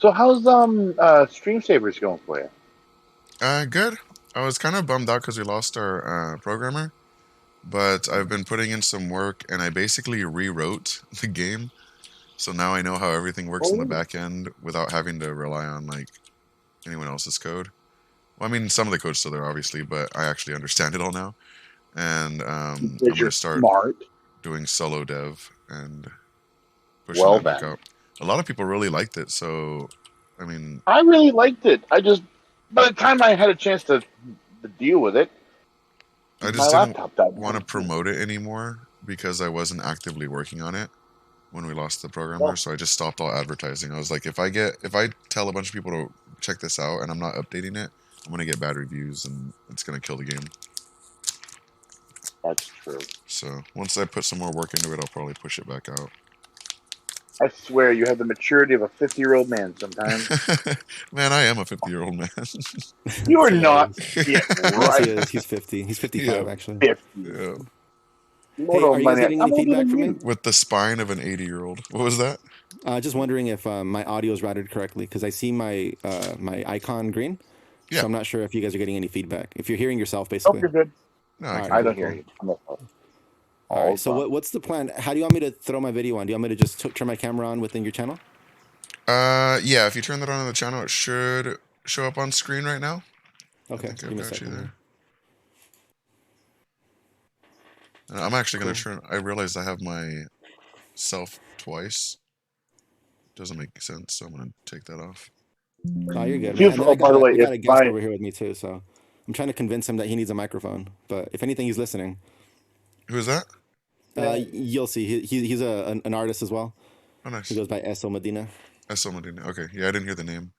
So how's Stream Savers going for you? Good. I was kind of bummed out because we lost our programmer, but I've been putting in some work and I basically rewrote the game. So now I know how everything works in the Oh, back end without having to rely on like anyone else's code. Well, I mean, some of the code's still there, obviously, but I actually understand it all now. And I'm because gonna you're start smart. doing solo dev and pushing Well that back then, out. A lot of people really liked it, so I mean, I really liked it. I just by the time I had a chance to deal with it, I my just didn't laptop died. want to promote it anymore because I wasn't actively working on it when we lost the programmer, Well, so I just stopped all advertising. I was like, if I tell a bunch of people to check this out and I'm not updating it, I'm gonna get bad reviews and it's gonna kill the game. that's true. So once I put some more work into it, I'll probably push it back out. I swear you have the maturity of a 50-year-old man sometimes. Man, I am a 50-year-old man. You It's are not hilarious. yet Yes, he right. is. He's 50. He's 55 Yeah, actually. 50. yeah. Lord Hey, are you guys almighty, getting any I'm older feedback than from me? you. With the spine of an 80-year-old. What was that? Just wondering if my audio is routed correctly because I see my icon green, Yeah. so I'm not sure if you guys are getting any feedback. If you're hearing yourself, Nope, basically. you're good. No, I All can right, I hear cool, don't you. hear cool. you. I'm All all right. So fine. what's the plan? How do you want me to throw my video on? Do you want me to just turn my camera on within your channel? Yeah, if you turn that on the channel, it should show up on screen right now. I Okay, think I've give me a got you second there. here. And I'm actually gonna Cool. turn. I realized I have myself twice. Doesn't make sense, so I'm gonna take that off. No, you're good, man. And then Oh, by the way, I if got a guest my over here with me too, so I'm trying to convince him that he needs a microphone. But if anything, he's listening. Who is that? You'll see. He's an artist as well. Oh, He nice. goes by EsoMedina. EsoMedina. Okay, yeah, I didn't hear the name.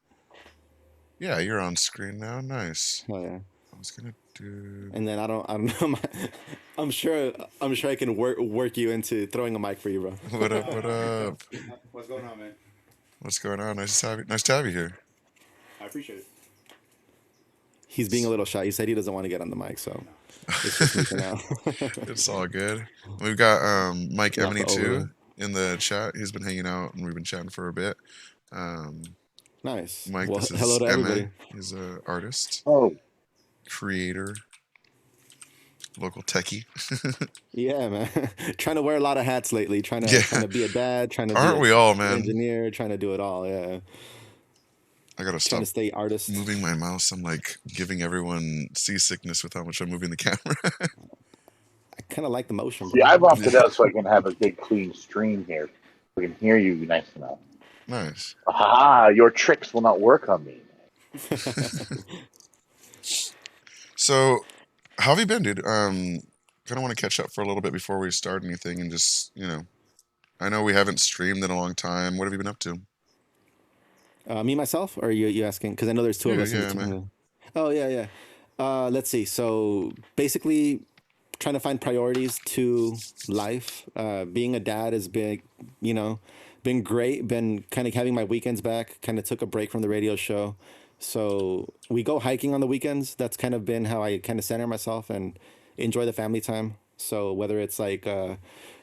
Yeah, you're on screen now. Nice. Oh yeah. I was gonna do. And then I don't know. I'm sure I can work you into throwing a mic for you, bro. What up? What up? What's going on, man? What's going on? Nice to have you. Nice to have you here. I appreciate it. He's being a little shy. He said he doesn't want to get on the mic, so it's just me for now. It's all good. We've got Mike Get off the Emeny too overlay. in the chat. He's been hanging out and we've been chatting for a bit. Um, Nice. Mike, Well, this hello is to Eme. everybody. He's a artist, oh, creator, local techie. Yeah, man. Trying to wear a lot of hats lately. Trying Yeah, to be a dad. Trying to be aren't a we all, man? engineer. Trying to do it all. Yeah. I gotta Trying stop to stay artist. moving my mouse. I'm like giving everyone seasickness with how much I'm moving the camera. I kind of like the motion, see, bro. I've Yeah, opted out so I can have a good clean stream here. We can hear you nice enough. nice. Ah, your tricks will not work on me. So, how have you been, dude? Kind of want to catch up for a little bit before we start anything, and just I know we haven't streamed in a long time. What have you been up to? Me myself, or you asking? Because I know there's two of Yeah, us in yeah, man. the. Oh yeah, yeah. Let's see. So basically, trying to find priorities to life. Being a dad has been, you know, been great. Been kind of having my weekends back. Kind of took a break from the radio show. So we go hiking on the weekends. That's kind of been how I kind of center myself and enjoy the family time. So whether it's like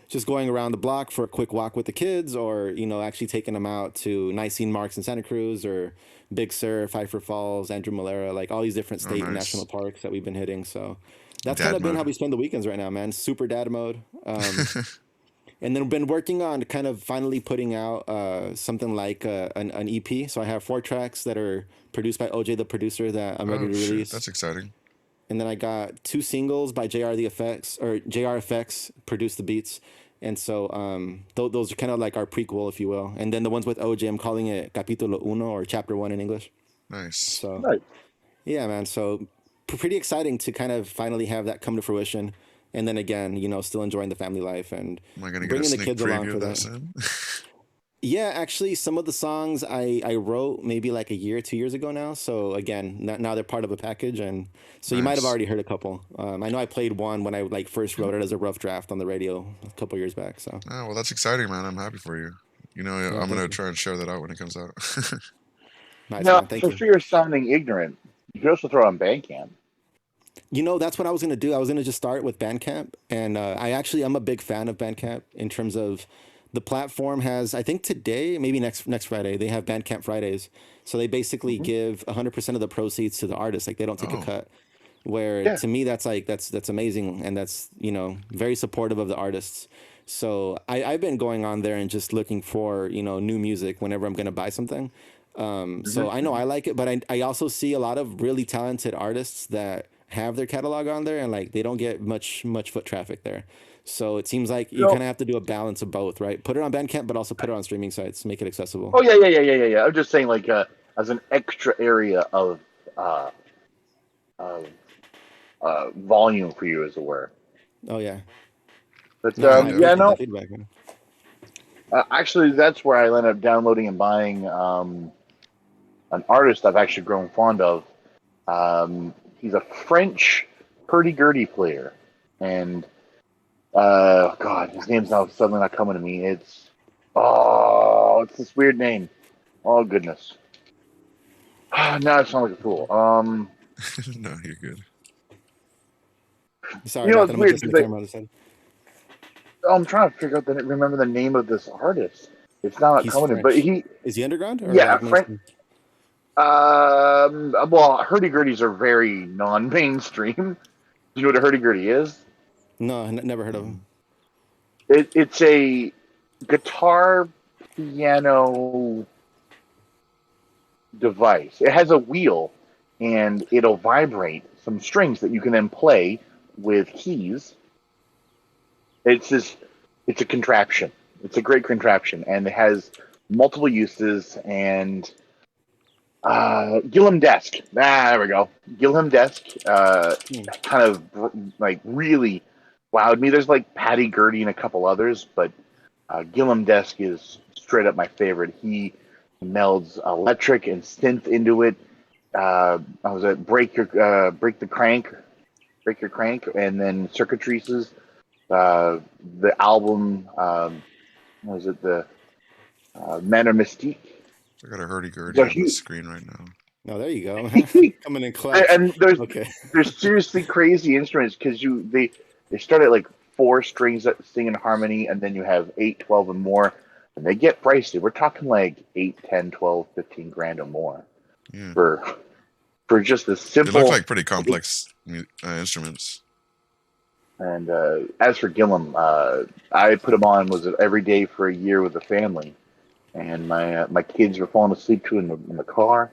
just going around the block for a quick walk with the kids, or actually taking them out to nice scene marks in Santa Cruz, or Big Sur, Pfeiffer Falls, Andrew Malera, like all these different Oh, state and national nice. parks that we've been hitting. So that's kind Dad of been how mode. we spend the weekends right now, man. Super dad mode. And then been working on kind of finally putting out something like an EP. So I have 4 tracks that are produced by OJ, the producer, that I'm ready Oh to shit, release. that's exciting. And then I got 2 singles by JR the Effects, or JR Effects produced the beats. And so those are kind of like our prequel, if you will. And then the ones with OJ, I'm calling it Capítulo Uno, or Chapter One in English. Nice. So Right. yeah, man. So pretty exciting to kind of finally have that come to fruition. And then again, still enjoying the family life and Am I gonna get a bringing the sneak kids along preview for of that that. soon? Yeah, actually, some of the songs I wrote maybe like a year, 2 years ago now. So again, now they're part of a package, and so you might have Nice. already heard a couple. I know I played one when I like first wrote it as a rough draft on the radio a couple years back. So Oh well, that's exciting, man. I'm happy for you. yeah, I'm thank gonna you. try and share that out when it comes out. Nice, Now, man. Thank for you. sure, you're sounding ignorant. You could also throw on Bandcamp. That's what I was gonna do. I was gonna just start with Bandcamp, and I'm a big fan of Bandcamp in terms of The platform has, I think today, maybe next Friday, they have Bandcamp Fridays. So they basically Hmm. give 100% of the proceeds to the artist. Like they don't take a Oh, cut. Where Yeah. to me that's like that's amazing, and that's very supportive of the artists. So I've been going on there and just looking for new music whenever I'm gonna buy something. Hmm. So I know I like it, but I also see a lot of really talented artists that have their catalog on there, and like they don't get much foot traffic there. So it seems like you So, kind of have to do a balance of both, right? Put it on Bandcamp, but also put it on streaming sites, make it accessible. oh yeah. I'm just saying, like, as an extra area uh, of volume for you, as it were. Oh yeah, But no, and I yeah. yeah, appreciate no. that feedback, man. Actually, that's where I ended up downloading and buying an artist I've actually grown fond of. He's a French hurdy-gurdy player, and God, his name's now suddenly not coming to me. It's this weird name. Oh goodness. Now I sound like a fool. No, you're good. Sorry about that. It's I'm weird adjusting the because camera on the side. I'm trying to figure out remember the name of this artist. It's not He's coming to me, but French. Is he underground or yeah, like French. mainstream? Well, hurdy-gurdies are very non-mainstream. Do you know what a hurdy-gurdy is? No, never heard of him. Mm. It's a guitar piano device. It has a wheel, and it'll vibrate some strings that you can then play with keys. It's this. It's a contraption. It's a great contraption, and it has multiple uses. And Gilliam Desk. There we go. Gilliam Desk. Hmm. Kind of like really wowed me. There's like Patty Gurdy and a couple others, but Gilliam Desk is straight up my favorite. He melds electric and synth into it. I was at break your crank, and then circuitries. The album, what was it, the Manor Mystique. I got a hurdy-gurdy So on the he, screen right now. Oh, there you go. Coming in clutch. and Okay. there's seriously crazy instruments because they start at like four strings that sing in harmony, and then you have 8, 12, and more, and they get pricey. We're talking like 8, 10, 12, 15 grand or more Yeah, for just a they look simple. like pretty complex instruments. And as for Gillum, I put him on every day for a year with the family, and my kids were falling asleep to it in the car.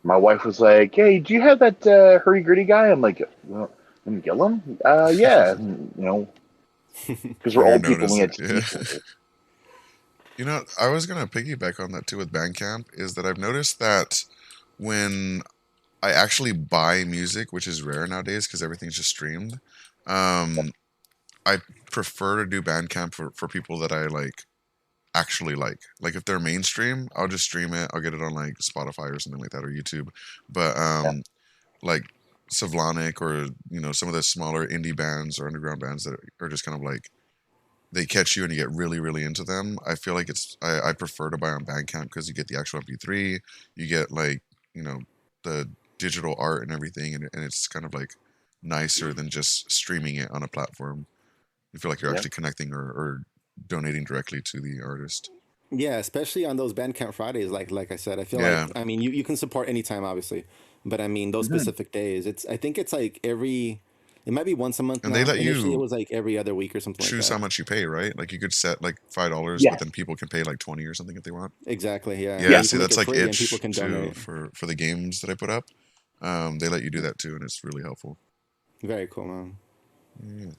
My wife was like, "Hey, do you have that hurdy gritty guy?" I'm like, "Well, in Gillum, yeah, because we're Sure, old people and we notice it. had to Yeah. teach them." I was gonna piggyback on that too with Bandcamp. Is that I've noticed that when I actually buy music, which is rare nowadays because everything's just streamed, um, I prefer to do Bandcamp for people that I like actually like. Like if they're mainstream, I'll just stream it. I'll get it on like Spotify or something like that or YouTube. But Yeah, like Savlonic or some of the smaller indie bands or underground bands that are just kind of like they catch you and you get really really into them. I feel like I prefer to buy on Bandcamp because you get the actual MP3, you get like the digital art and everything, and it's kind of like nicer than just streaming it on a platform. You feel like you're yeah, actually connecting or donating directly to the artist. Yeah, especially on those Bandcamp Fridays, like I said, I feel Yeah, like I mean you can support anytime, obviously, but I mean those hmm, specific days, I think it's like it might be once a month and they now. let Initially, it you was like every other week or something like choose how that. much you pay, right? Like you could set like $5, but yes, then people can pay like 20 or something if they want. Exactly, yeah, and Yeah, yeah, you see, can make that's it like free, and people itch can too donate. for the games that I put up. They let you do that too, and it's really helpful. Very cool, man. Yeah.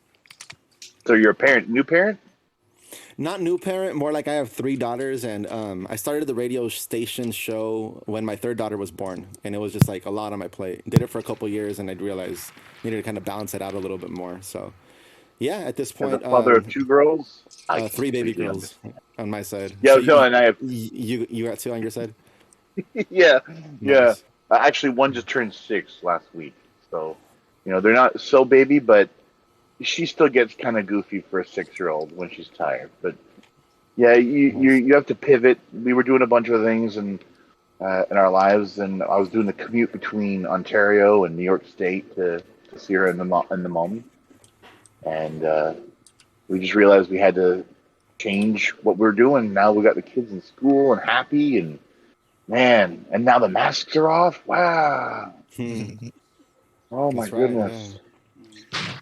So you're a parent, new parent? Not new parent, more like I have three daughters, and I started the radio station show when my third daughter was born, and it was just like a lot on my plate. Did it for a couple years, and I realized needed to kind of balance it out a little bit more. So yeah, at this As a point, father of two girls, I can three baby completely girls understand. on my side. Yeah, So no, and I have you got two on your side? yeah, yeah. Nice. Actually, one just turned 6 last week, so they're not so baby, but she still gets kind of goofy for a 6-year-old when she's tired. But yeah, Nice. you have to pivot. We were doing a bunch of things in our lives, and I was doing the commute between Ontario and New York State to see her in the moment, and we just realized we had to change what we're doing. Now we got the kids in school and happy, and man, and now the masks are off. Wow. Oh my That's right. Yeah. goodness.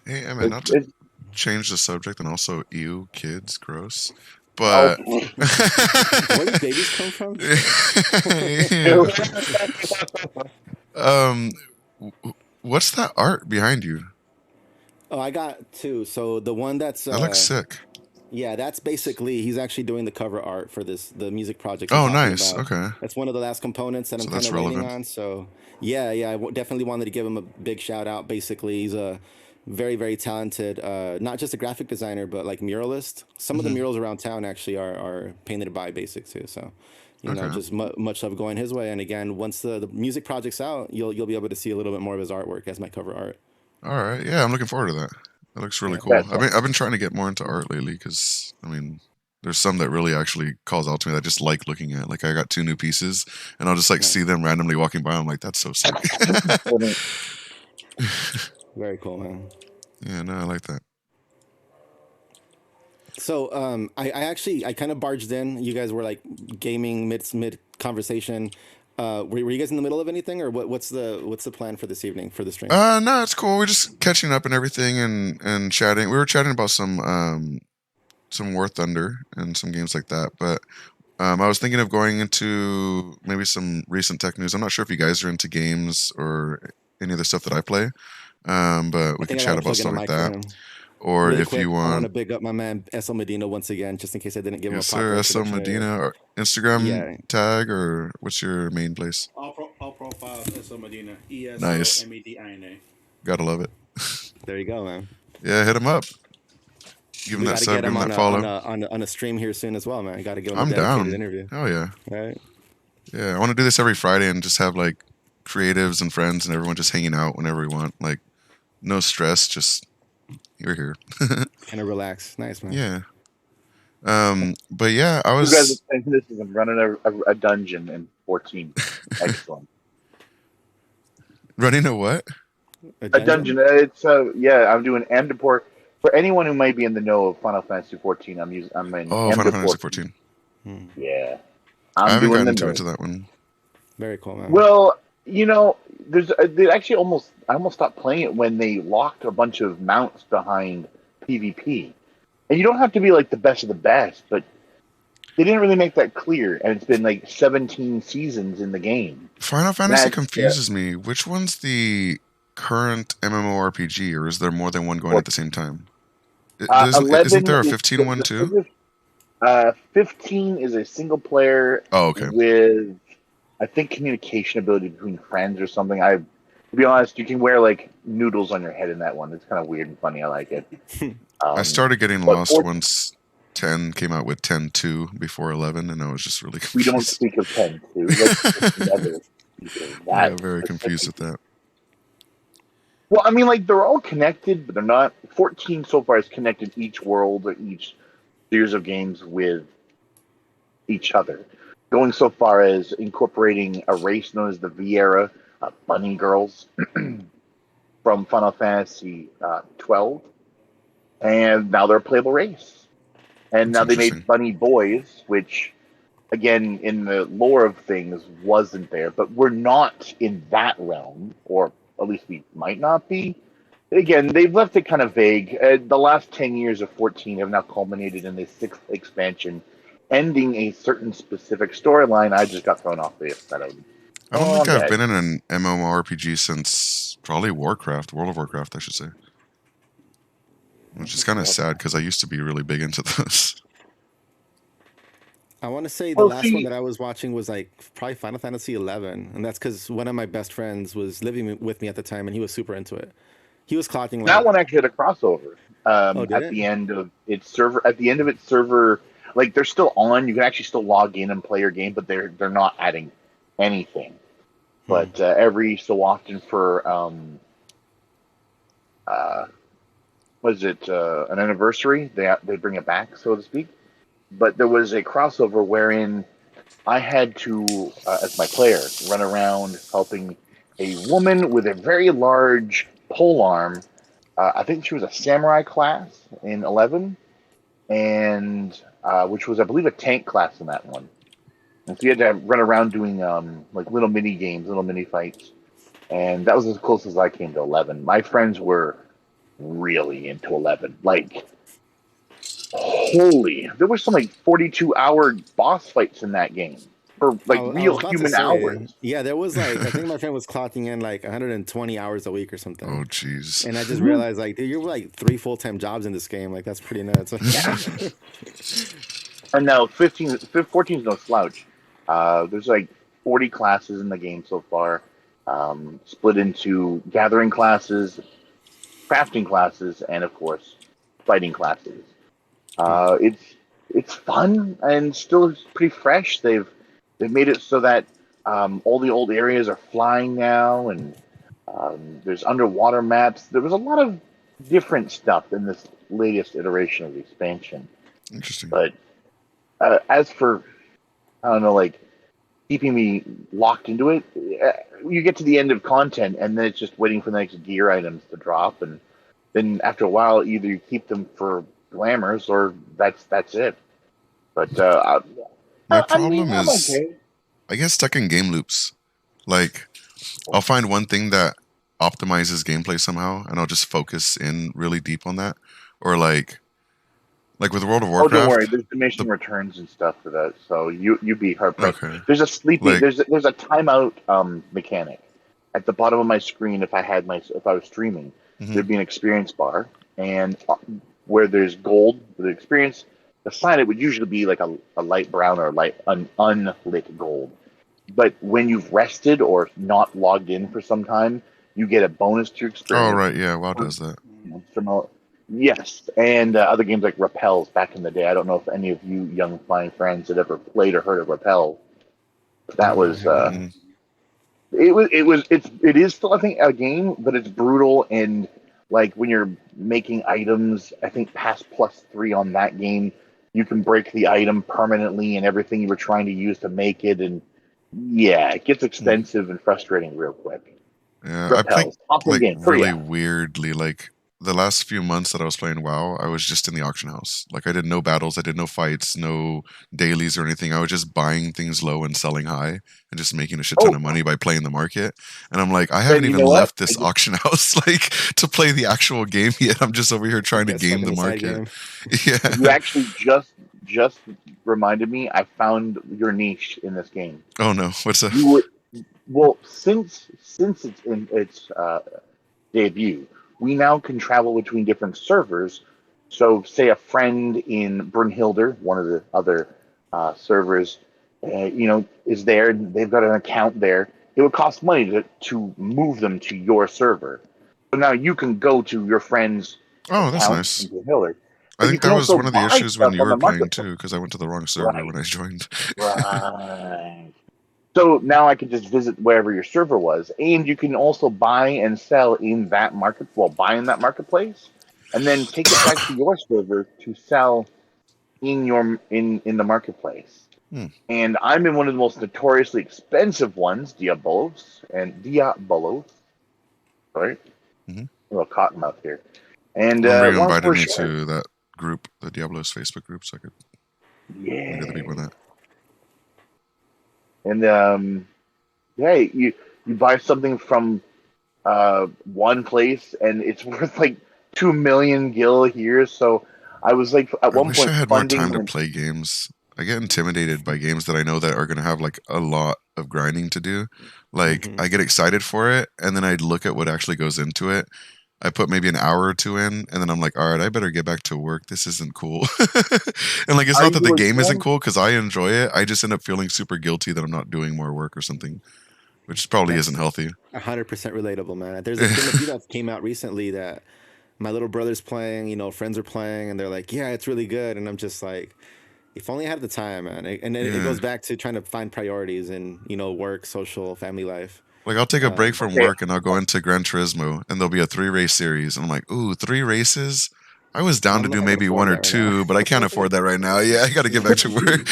Hey, Emma, It's, not to it's change the subject and also ew, kids, gross, oh. but Where do babies come from? yeah. Um, what's that art behind you? Oh, I got two. So the one that's That looks sick. yeah, that's basically he's actually doing the cover art for the music project I'm Oh, talking nice. about. Okay, That's one of the last components that I'm so kind that's of waiting relevant. on. So yeah, yeah, definitely wanted to give him a big shout out. Basically, he's a very very talented, not just a graphic designer, but like muralist. Some of the Hmm. murals around town actually are painted by Basic too. So Okay. just much love going his way. And again, once the music project's out, you'll be able to see a little bit more of his artwork as my cover art. All right. Yeah, I'm looking forward to that. That looks really Yeah. cool. That's I've been trying to get more into art lately because I mean, there's some that really actually calls out to me that I just like looking at. Like I got two new pieces, and I'll just like see Nice. them randomly walking by. I'm like, that's so sick. funny. Very cool, man. Yeah, no, I like that. So I actually I kind of barged in. You guys were like gaming mid conversation. Were you guys in the middle of anything, or what's the plan for this evening for the stream? No, it's cool. We're just catching up and everything, and chatting. We were chatting about some War Thunder and some games like that. But I was thinking of going into maybe some recent tech news. I'm not sure if you guys are into games or any of the stuff that I play. But I we could think I chat gotta about plug in a stuff like mic for that. him Or really if quick. you I want to want, big up my man EsoMedina once again, just in case I didn't give him a yes, sir, proper introduction earlier. EsoMedina or Instagram Yeah, tag, or what's your main place? All profiles EsoMedina. Nice. EsoMedina. Gotta love it. there you go, man. Yeah, hit him up. Give him We that got to sub, get give him him on that follow. on a stream here soon as well, man. Got to give him a I'm dedicated down. interview. Oh yeah. All right. Yeah, I want to do this every Friday and just have like creatives and friends and everyone just hanging out whenever we want. Like no stress, just you're here. Kind of relax. Nice, man. Yeah. But yeah, I You guys are was playing this and running a dungeon in 14. Excellent. running a what? A A dungeon. dungeon. It's yeah. I'm doing M Deport. For anyone who might be in the know of Final Fantasy 14, I'm in Oh, M Final Fantasy Deport. 14. Hmm. Yeah, I I'm haven't doing gotten the too nerd. into that one. Very cool, man. Well, there's they actually I almost stopped playing it when they locked a bunch of mounts behind PvP, and you don't have to be like the best of the best, but they didn't really make that clear, and it's been like 17 seasons in the game. Final Fantasy That's confuses me. Which one's the current MMORPG, or is there more than one going at the same time? Isn't 11 there a is 15 one too? 15 is a single player Oh, okay. with, I think, communication ability between friends or something. To be honest, you can wear like noodles on your head in that one. It's kind of weird and funny. I like it. I started getting But lost once 10 came out with 10.2 before 11, and I was just really we don't confused. speak of 10 too. Let's never speak of Yeah, that. very confused with that. Well, I mean, like they're all connected, but they're not. 14 so far has connected each world or each series of games with each other, going so far as incorporating a race known as the Viera Bunny Girls from Final Fantasy 12, and now they're a playable race. And That's now they interesting. made Bunny Boys, which, again, in the lore of things, wasn't there, but we're not in that realm, or at least we might not be. Again, they've left it kind of vague. The last 10 years of 14 have now culminated in this sixth expansion, ending a certain specific storyline. I just got thrown off the episode. I don't Oh, think I'm I've dead. been in an MMORPG since probably Warcraft, World of Warcraft, I should say. Which is kind of sad because I used to be really big into those. I want to say the Well, last one see, that I was watching was like probably Final Fantasy 11, and that's because one of my best friends was living with me at the time, and he was super into it. He was clocking that like, one actually had a crossover oh, did at it? the end of its server. At the end of its server, like they're still on. You can actually still log in and play your game, but they're not adding anything. Hmm. But every so often for uh, was it an anniversary? They bring it back, so to speak. But there was a crossover wherein I had to, as my player, run around helping a woman with a very large pole arm. I think she was a samurai class in 11, and which was, I believe, a tank class in that one. And so you had to run around doing like little mini games, little mini fights, and that was as close as I came to 11. My friends were really into 11. Like, holy, there were some like 42-hour boss fights in that game for like I was real about to human say, hours. yeah, there was like, I think my friend was clocking in like 120 hours a week or something. Oh, jeez. And I just realized, like, dude, you're like 3 full-time jobs in this game. Like, that's pretty nuts. Yeah. And now 14 is no slouch. There's like 40 classes in the game so far, split into gathering classes, crafting classes, and of course, fighting classes. It's fun and still pretty fresh. They've made it so that all the old areas are flying now, and there's underwater maps. There was a lot of different stuff in this latest iteration of the expansion. Interesting. But as for, I don't know, like keeping me locked into it, you get to the end of content and then it's just waiting for the next gear items to drop, and then after a while, either you keep them for glamours or that's it. But My I mean, problem I'm is, okay. I get stuck in game loops. Like, I'll find one thing that optimizes gameplay somehow, and I'll just focus in really deep on that. Or like with World of Oh, don't worry. Warcraft, There's the diminishing returns and stuff for that, so you'd be hard pressed. okay, There's a sleepy. like There's a timeout mechanic at the bottom of my screen. If I was streaming, mhm. there'd be an experience bar, and where there's gold, the experience beside it would usually be like a light brown or an unlit gold. But when you've rested or not logged in for some time, you get a bonus to your Oh experience. right, yeah, WoW does that. Yes, and other games like Repels back in the day. I don't know if any of you young flying friends had ever played or heard of Repel. That No, I was haven't. Mm-mm. it is still, I think, a game, but it's brutal, and like when you're making items, I think past +3 on that game, you can break the item permanently and everything you were trying to use to make it, and yeah, it gets Mm. expensive and frustrating real quick. Yeah, I play Repels, awesome like game, really Korea. weirdly. Like the last few months that I was playing WoW, I was just in the auction house. Like I did no battles, I did no fights, no dailies or anything. I was just buying things low and selling high and just making a shit ton Oh, of money by playing the market. And I'm like, I haven't then you even know what? left this auction house like to play the actual game yet. I'm just over here trying to Yeah, stuck game in the the side market. game. You Yeah. actually just reminded me. I found your niche in this game. Oh no, what's up? You would well since it's in its debut, we now can travel between different servers. So, say a friend in Brunhilde, one of the other servers, is there, and they've got an account there. It would cost money to move them to your server. So now you can go to your friend's Oh, that's account nice. in Brunhilde, I but you think can that was also one of the buy issues when stuff you on were the playing marketplace. too, because I went to the wrong server Right, when I joined. right. So now I can just visit wherever your server was, and you can also buy and sell in that buy in that marketplace, and then take it back to your server to sell in the marketplace. Hmm. And I'm in one of the most notoriously expensive ones, Diabolos. Sorry, Hmm. a little cottonmouth here. And I remember you long invited story me short, to that group, the Diablos Facebook group, so I could meet other people yeah, in that. and yeah, you buy something from one place and it's worth like 2 million gil here. So I was like at I one wish I point had more funding time to my play games. I get intimidated by games that I know that are going to have like a lot of grinding to do. Like Hmm. I get excited for it, and then I look at what actually goes into it. I put maybe an hour or two in, and then I'm like, all right, I better get back to work. This isn't cool. And like, it's Are not that the you game isn't again? cool because I enjoy it. I just end up feeling super guilty that I'm not doing more work or something, which probably isn't That's healthy. 100% relatable, man. There's been a few that came out recently that my little brother's playing, friends are playing, and they're like, yeah, it's really good. And I'm just like, if only I had the time, man. And then it Yeah. goes back to trying to find priorities in, work, social, family life. Like I'll take a break from Okay, work and I'll go into Gran Turismo and there'll be a 3 race series. And I'm like, ooh, 3 races? I was down to I'm not do gonna maybe afford one or that right now. two, but I can't afford that right now. Yeah, I got to get back to work.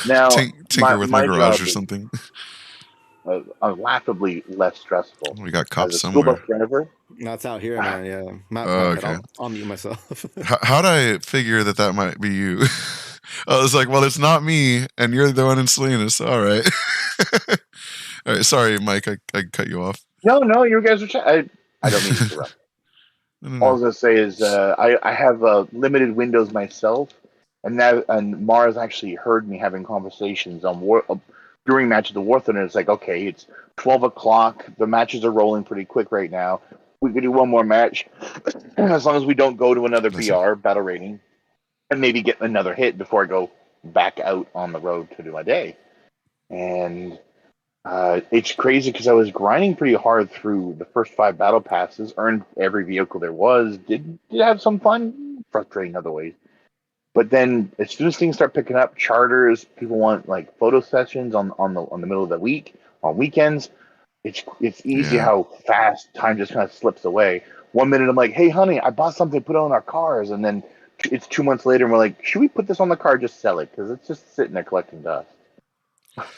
now Tinker with my my garage job or is something. laughably less stressful. We got As cops a school bus somewhere. driver, No, it's out here, man. Yeah, my Oh, bad. okay. I'll mute myself. How'd I figure that might be you? I was like, well, it's not me, and you're the one in Salinas. All right. All right. Sorry, Mike. I cut you off. no, you guys are. I don't mean to interrupt. No, no, All I no. was gonna say is I have limited windows myself, and Mars actually heard me having conversations on during match of the War Thunder. It's like, okay, it's 12 o'clock. The matches are rolling pretty quick right now. We could do one more match, as long as we don't go to another Bless you. BR battle rating, and maybe get another hit before I go back out on the road to do my day. And it's crazy because I was grinding pretty hard through the first 5 battle passes, earned every vehicle there was, did have some fun, frustrating other ways. But then as soon as things start picking up, charters, people want like photo sessions on the middle of the week, on weekends. It's easy Yeah. how fast time just kind of slips away. 1 minute I'm like, hey honey, I bought something to put on our cars, and then it's 2 months later and we're like, should we put this on the car or just sell it? Because it's just sitting there collecting dust.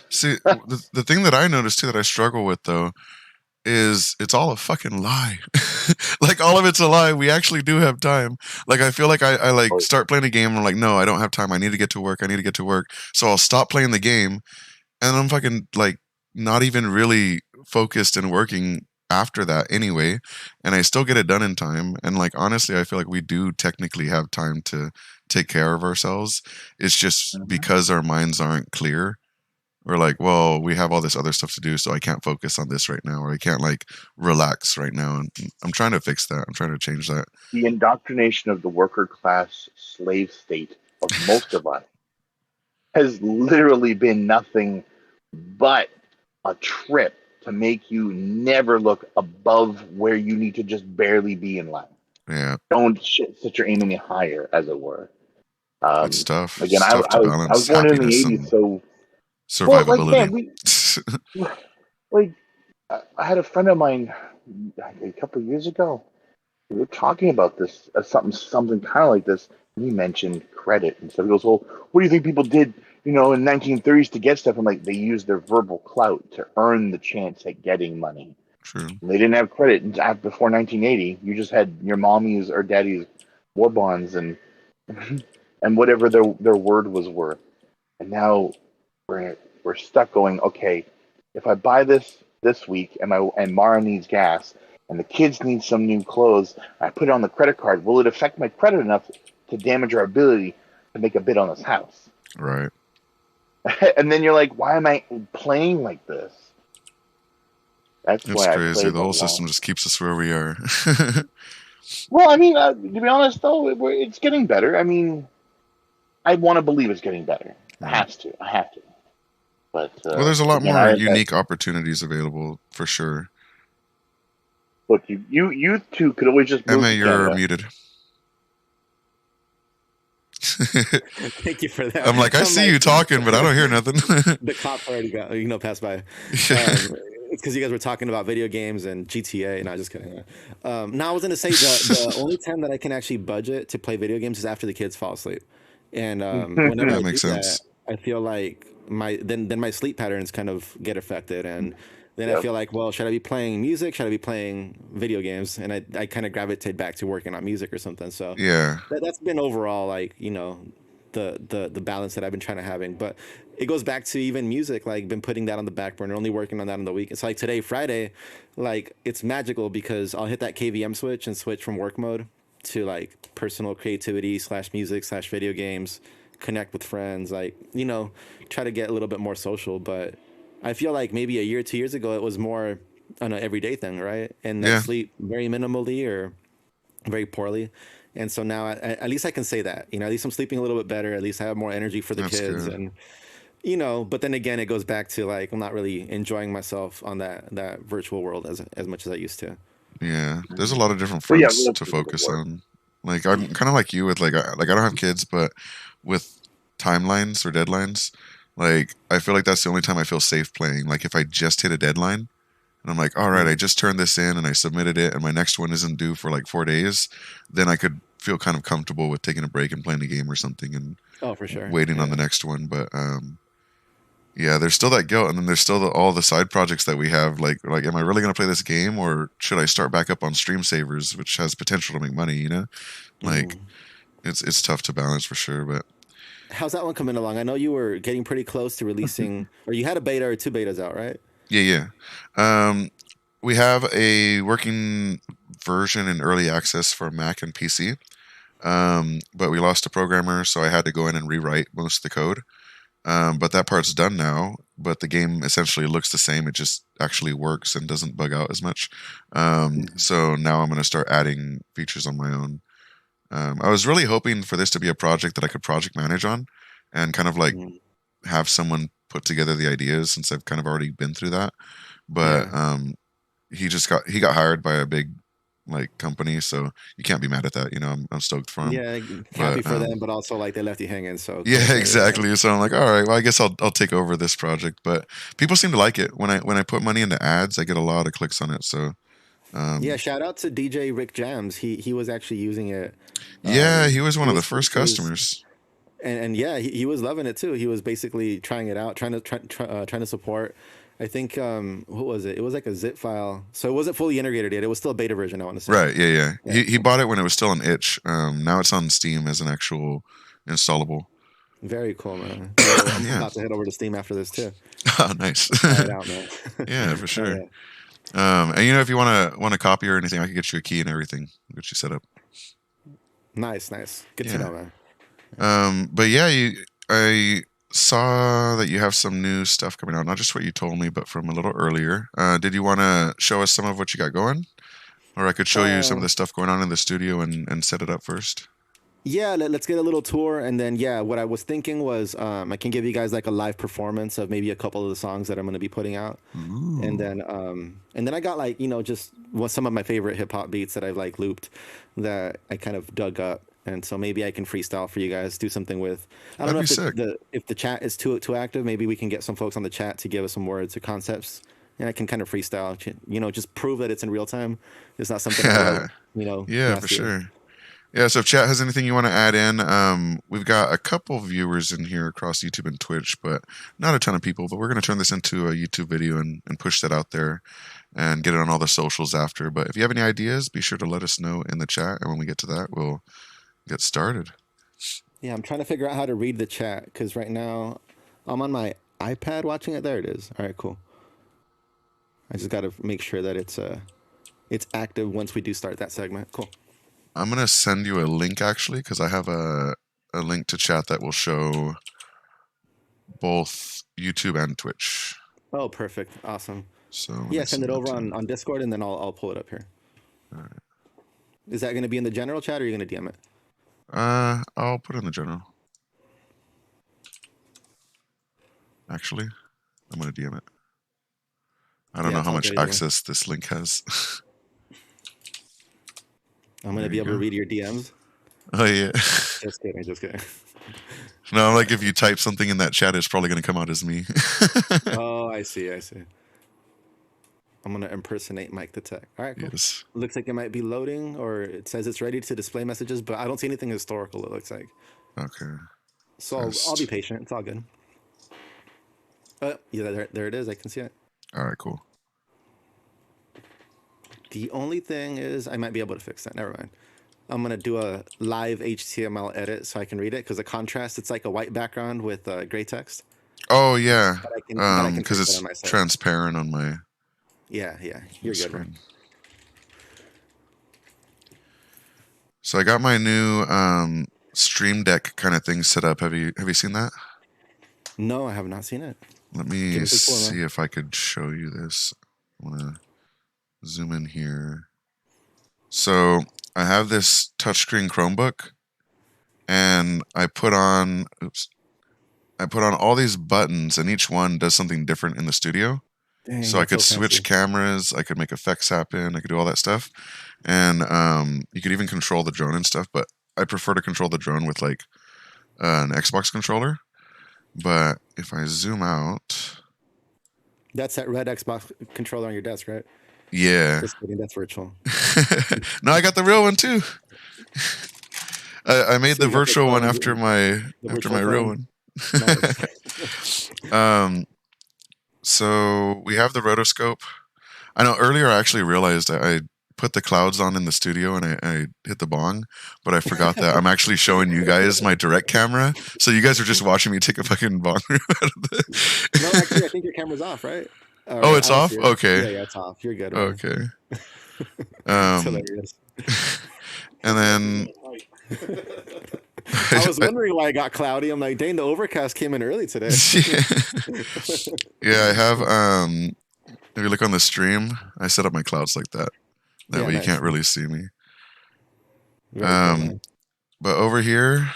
See, the thing that I noticed too that I struggle with though is it's all a fucking lie. Like all of it's a lie. We actually do have time. Like I feel like I like Oh, start playing a game and I'm like, no, I don't have time. I need to get to work. I need to get to work. So I'll stop playing the game and I'm fucking like not even really focused and working after that anyway. And I still get it done in time. And like honestly, I feel like we do technically have time to take care of ourselves. It's just mhm. because our minds aren't clear. We're like, well, we have all this other stuff to do, so I can't focus on this right now, or I can't like relax right now. And I'm trying to fix that. I'm trying to change that. The indoctrination of the worker class slave state of most of us has literally been nothing but a trip to make you never look above where you need to just barely be in life. Yeah, Don't set your aim any higher, as it were. it's tough. Again, It's tough to I was balance born in the happiness '80s, and so well, like survivability. man, we like I had a friend of mine a couple of years ago. We were talking about this something kind of like this. And he mentioned credit and stuff. He goes, "Well, what do you think people did, in 1930s to get stuff?" I'm like, they used their verbal clout to earn the chance at getting money. True. They didn't have credit before 1980. You just had your mommy's or daddy's war bonds and and whatever their word was worth. And now we're stuck going, okay, if I buy this week and Mara needs gas and the kids need some new clothes, I put it on the credit card, will it affect my credit enough to damage our ability to make a bid on this house? Right. And then you're like, why am I playing like this? That's It's why I crazy. played The the whole long. system just keeps us where we are. Well, I mean, to be honest though, it's getting better. I mean, I want to believe it's getting better. I Right. have to. But Well, there's a lot again, more unique opportunities available for sure. look, you two could always just move Emma, to you're Canada. muted. Thank you for that. I'm like, I I'm see you like, talking, but I don't hear nothing. the cops already got passed by. It's because you guys were talking about video games and GTA. No, just kidding. Now I was gonna say the only time that I can actually budget to play video games is after the kids fall asleep, and whenever That I do makes that, sense. I feel like then my sleep patterns kind of get affected, and then I Yep. feel like, well, should I be playing music? Should I be playing video games? And I kind of gravitate back to working on music or something. So Yeah. that's been overall like the balance that I've been trying to having, but it goes back to even music, like been putting that on the back burner, only working on that on the week. It's like today, Friday, like it's magical because I'll hit that KVM switch and switch from work mode to like personal creativity slash music slash video games, connect with friends, like, try to get a little bit more social. But I feel like maybe a year, 2 years ago, it was more an everyday thing, right? And I Yeah. sleep very minimally or very poorly. And so now at least I can say that, at least I'm sleeping a little bit better. At least I have more energy for the That's kids. good. And, but then again, it goes back to like, I'm not really enjoying myself on that virtual world as much as I used to. Yeah. There's a lot of different Well, yeah, fronts real to physical focus work. on. Like I'm kind of like you with like I don't have kids, but with timelines or deadlines, like I feel like that's the only time I feel safe playing. Like if I just hit a deadline and I'm like, all right, I just turned this in and I submitted it and my next one isn't due for like 4 days, then I could feel kind of comfortable with taking a break and playing a game or something and Oh, for sure. waiting on Yeah. the next one. But Yeah, there's still that guilt, and then there's still all the side projects that we have. Like, am I really gonna play this game, or should I start back up on stream savers, which has potential to make money? Like Mm. it's tough to balance for sure. But How's that one coming along? I know you were getting pretty close to releasing, or you had a beta or two betas out, right? yeah, yeah. We have a working version in early access for Mac and PC. But we lost a programmer, so I had to go in and rewrite most of the code. But that part's done now. But the game essentially looks the same. It just actually works and doesn't bug out as much. Mhm. So now I'm going to start adding features on my own. I was really hoping for this to be a project that I could project manage on, and kind of like Mm. have someone put together the ideas, since I've kind of already been through that. But Yeah. he got hired by a big like company, so you can't be mad at that. I'm stoked for him. Yeah, happy But for them, but also like they left you hanging. So cool yeah, to hear that. exactly. So I'm like, all right, well, I guess I'll take over this project. But people seem to like it. When I put money into ads, I get a lot of clicks on it. So Yeah, um, shout out to DJ Rick Jams. He was actually using it. yeah, he was He one of the was first he was customers. and yeah, he was loving it too. He was basically trying it out, trying to support. I think what was it? It was like a zip file, so it wasn't fully integrated yet. It was still a beta version. I want to say. Right? Yeah, yeah. Yeah, He bought it when it was still an itch. Now it's on Steam as an actual installable. very cool, man. Yo, I'm Yeah. about to head over to Steam after this too. Oh, nice. Try it out, man. Yeah, for Oh sure. yeah, And if you want to copy or anything, I could get you a key and everything. Get you set up. nice, nice. Good to Yeah. know, man. But yeah, I saw that you have some new stuff coming out. Not just what you told me, but from a little earlier. Did you want to show us some of what you got going, or I could show you some of Uh, the stuff going on in the studio and set it up first? Yeah, let's get a little tour, and then yeah, what I was thinking was I can give you guys like a live performance of maybe a couple of the songs that I'm going to be putting out, Ooh, and then I got like just some of my favorite hip hop beats that I've like looped that I kind of dug up, and so maybe I can freestyle for you guys, do something with. I don't that'd know be if sick. the chat is too active. Maybe we can get some folks on the chat to give us some words or concepts, and I can kind of freestyle, just prove that it's in real time. It's not something I wrote, Yeah, for last year. sure. Yeah, so if chat has anything you want to add in, we've got a couple viewers in here across YouTube and Twitch, but not a ton of people. But we're going to turn this into a YouTube video and push that out there and get it on all the socials after. But if you have any ideas, be sure to let us know in the chat. And when we get to that, we'll get started. Yeah, I'm trying to figure out how to read the chat because right now I'm on my iPad watching it. There it is. All right, cool. I just got to make sure that it's active once we do start that segment. Cool. I'm going to send you a link actually, because I have a link to chat that will show both YouTube and Twitch. Oh, perfect. Awesome. So let Yeah, me send it that over to on, you. on Discord and then I'll pull it up here. All right. Is that going to be in the general chat or are you going to DM it? I'll put it in the general. Actually, I'm going to DM it. I don't Yeah, know it's how all much good either way. access this link has. I'm going to There be you able to go. read your DMs. Oh yeah. Just kidding. Just kidding. No, I'm like, if you type something in that chat, it's probably going to come out as me. Oh, I see. I see. I'm going to impersonate MikeTheTech. All right, cool. Yes. Looks like it might be loading or it says it's ready to display messages, but I don't see anything historical, it looks like. Okay. So I'll be Test. patient. It's all good. Yeah, there it is. I can see it. All right. Cool. The only thing is I might be able to fix that. Never mind. I'm going to do a live HTML edit so I can read it because the contrast, it's like a white background with gray text. Oh yeah. But I can Because fix that on it's my side. transparent on my Yeah, you're good, man. screen. So I got my new Stream Deck kind of thing set up. Have you seen that? No, I have not seen it. Let Give me me the tour, see man. if I could show you this. I want to zoom in here. So I have this touchscreen Chromebook, and I put on all these buttons, and each one does something different in the studio. Dang, So I that's could so switch fancy. cameras, I could make effects happen, I could do all that stuff, and you could even control the drone and stuff. But I prefer to control the drone with like an Xbox controller. But if I zoom out, That's that red Xbox controller on your desk, right? yeah. Just kidding. That's virtual. No, I got the real one too. I made So the you got the virtual one clone, after the my virtual real clone. one. Nice. um, so we have the rotoscope. I know earlier I actually realized I put the clouds on in the studio and I hit the bong, but I forgot that I'm actually showing you guys my direct camera. So you guys are just watching me take a fucking bong rip out of No, actually, I the. think your camera's off, right? Oh, Or it's I don't see off? it. Okay. Yeah, yeah, it's off. You're good, man. Okay. It's Um, hilarious. and then I was wondering why it got cloudy. I'm like, dang, the overcast came in early today. yeah, I have if you look on the stream, I set up my clouds like that. That Yeah, way you nice. can't really see me. Very cool, Um, man. but over here,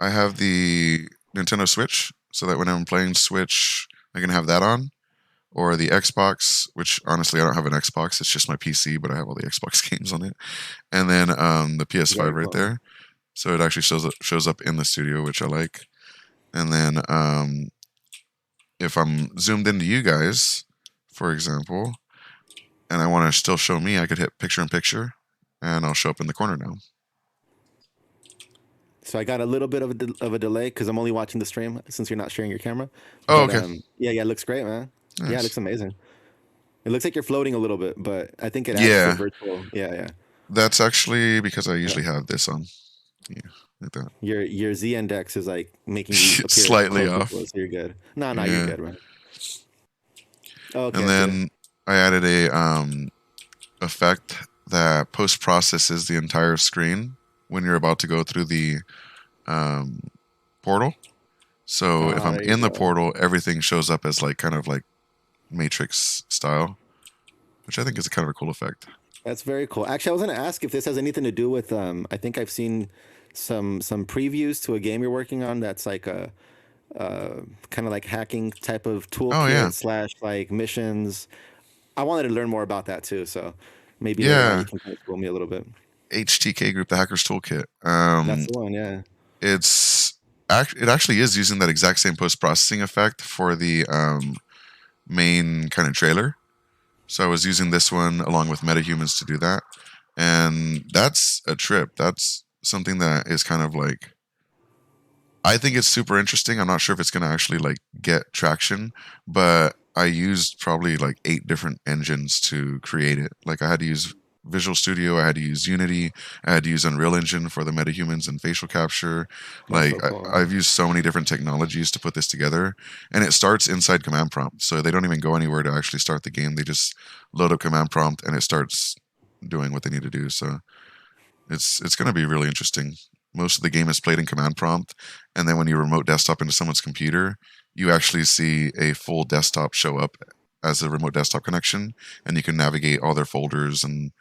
I have the Nintendo Switch, so that when I'm playing Switch, I can have that on. Or the Xbox, which honestly I don't have an Xbox, it's just my PC, but I have all the Xbox games on it. And then the PS5 Very right cool. there. So it actually shows up in the studio, which I like. And then if I'm zoomed into you guys, for example, and I want to still show me, I could hit picture in picture, and I'll show up in the corner now. So I got a little bit of a delay because I'm only watching the stream since you're not sharing your camera. Oh, But okay. yeah, yeah, it looks great, man. Yeah, it Nice. looks amazing. It looks like you're floating a little bit, but I think it adds to the Yeah, virtual. Yeah, yeah. that's actually because I Yeah. usually have this on. Yeah, like that. Your Z index is like making you appear Slightly closer off. to us. So you're good. No, no, you're Yeah. good, man. Oh, okay, And I see it. then I added a effect that post processes the entire screen when you're about to go through the um, portal. So if Oh, I'm there you in the go. portal, everything shows up as like kind of like Matrix style, which I think is a kind of a cool effect. That's very cool. Actually, I was gonna ask if this has anything to do with I think I've seen some previews to a game you're working on that's like a kind of like hacking type of Oh yeah, toolkit slash like missions. I wanted to learn more about that too, so maybe later on you yeah. can kind of school me a little bit. HTK group, the Hackers Toolkit. That's the one, yeah. It's it actually is using that exact same post processing effect for the main kind of trailer. So I was using this one along with MetaHumans to do that, and that's a trip. That's something that is kind of like, I think it's super interesting. I'm not sure if it's going to actually like get traction, but I used probably like 8 different engines to create it. Like I had to use Visual Studio, I had to use Unity, I had to use Unreal Engine for the metahumans and facial capture. That's Like so cool, I've man. used so many different technologies to put this together, and it starts inside command prompt. So they don't even go anywhere to actually start the game. They just load up command prompt and it starts doing what they need to do. So it's going to be really interesting. Most of the game is played in command prompt, and then when you remote desktop into someone's computer, you actually see a full desktop show up as a remote desktop connection, and you can navigate all their folders and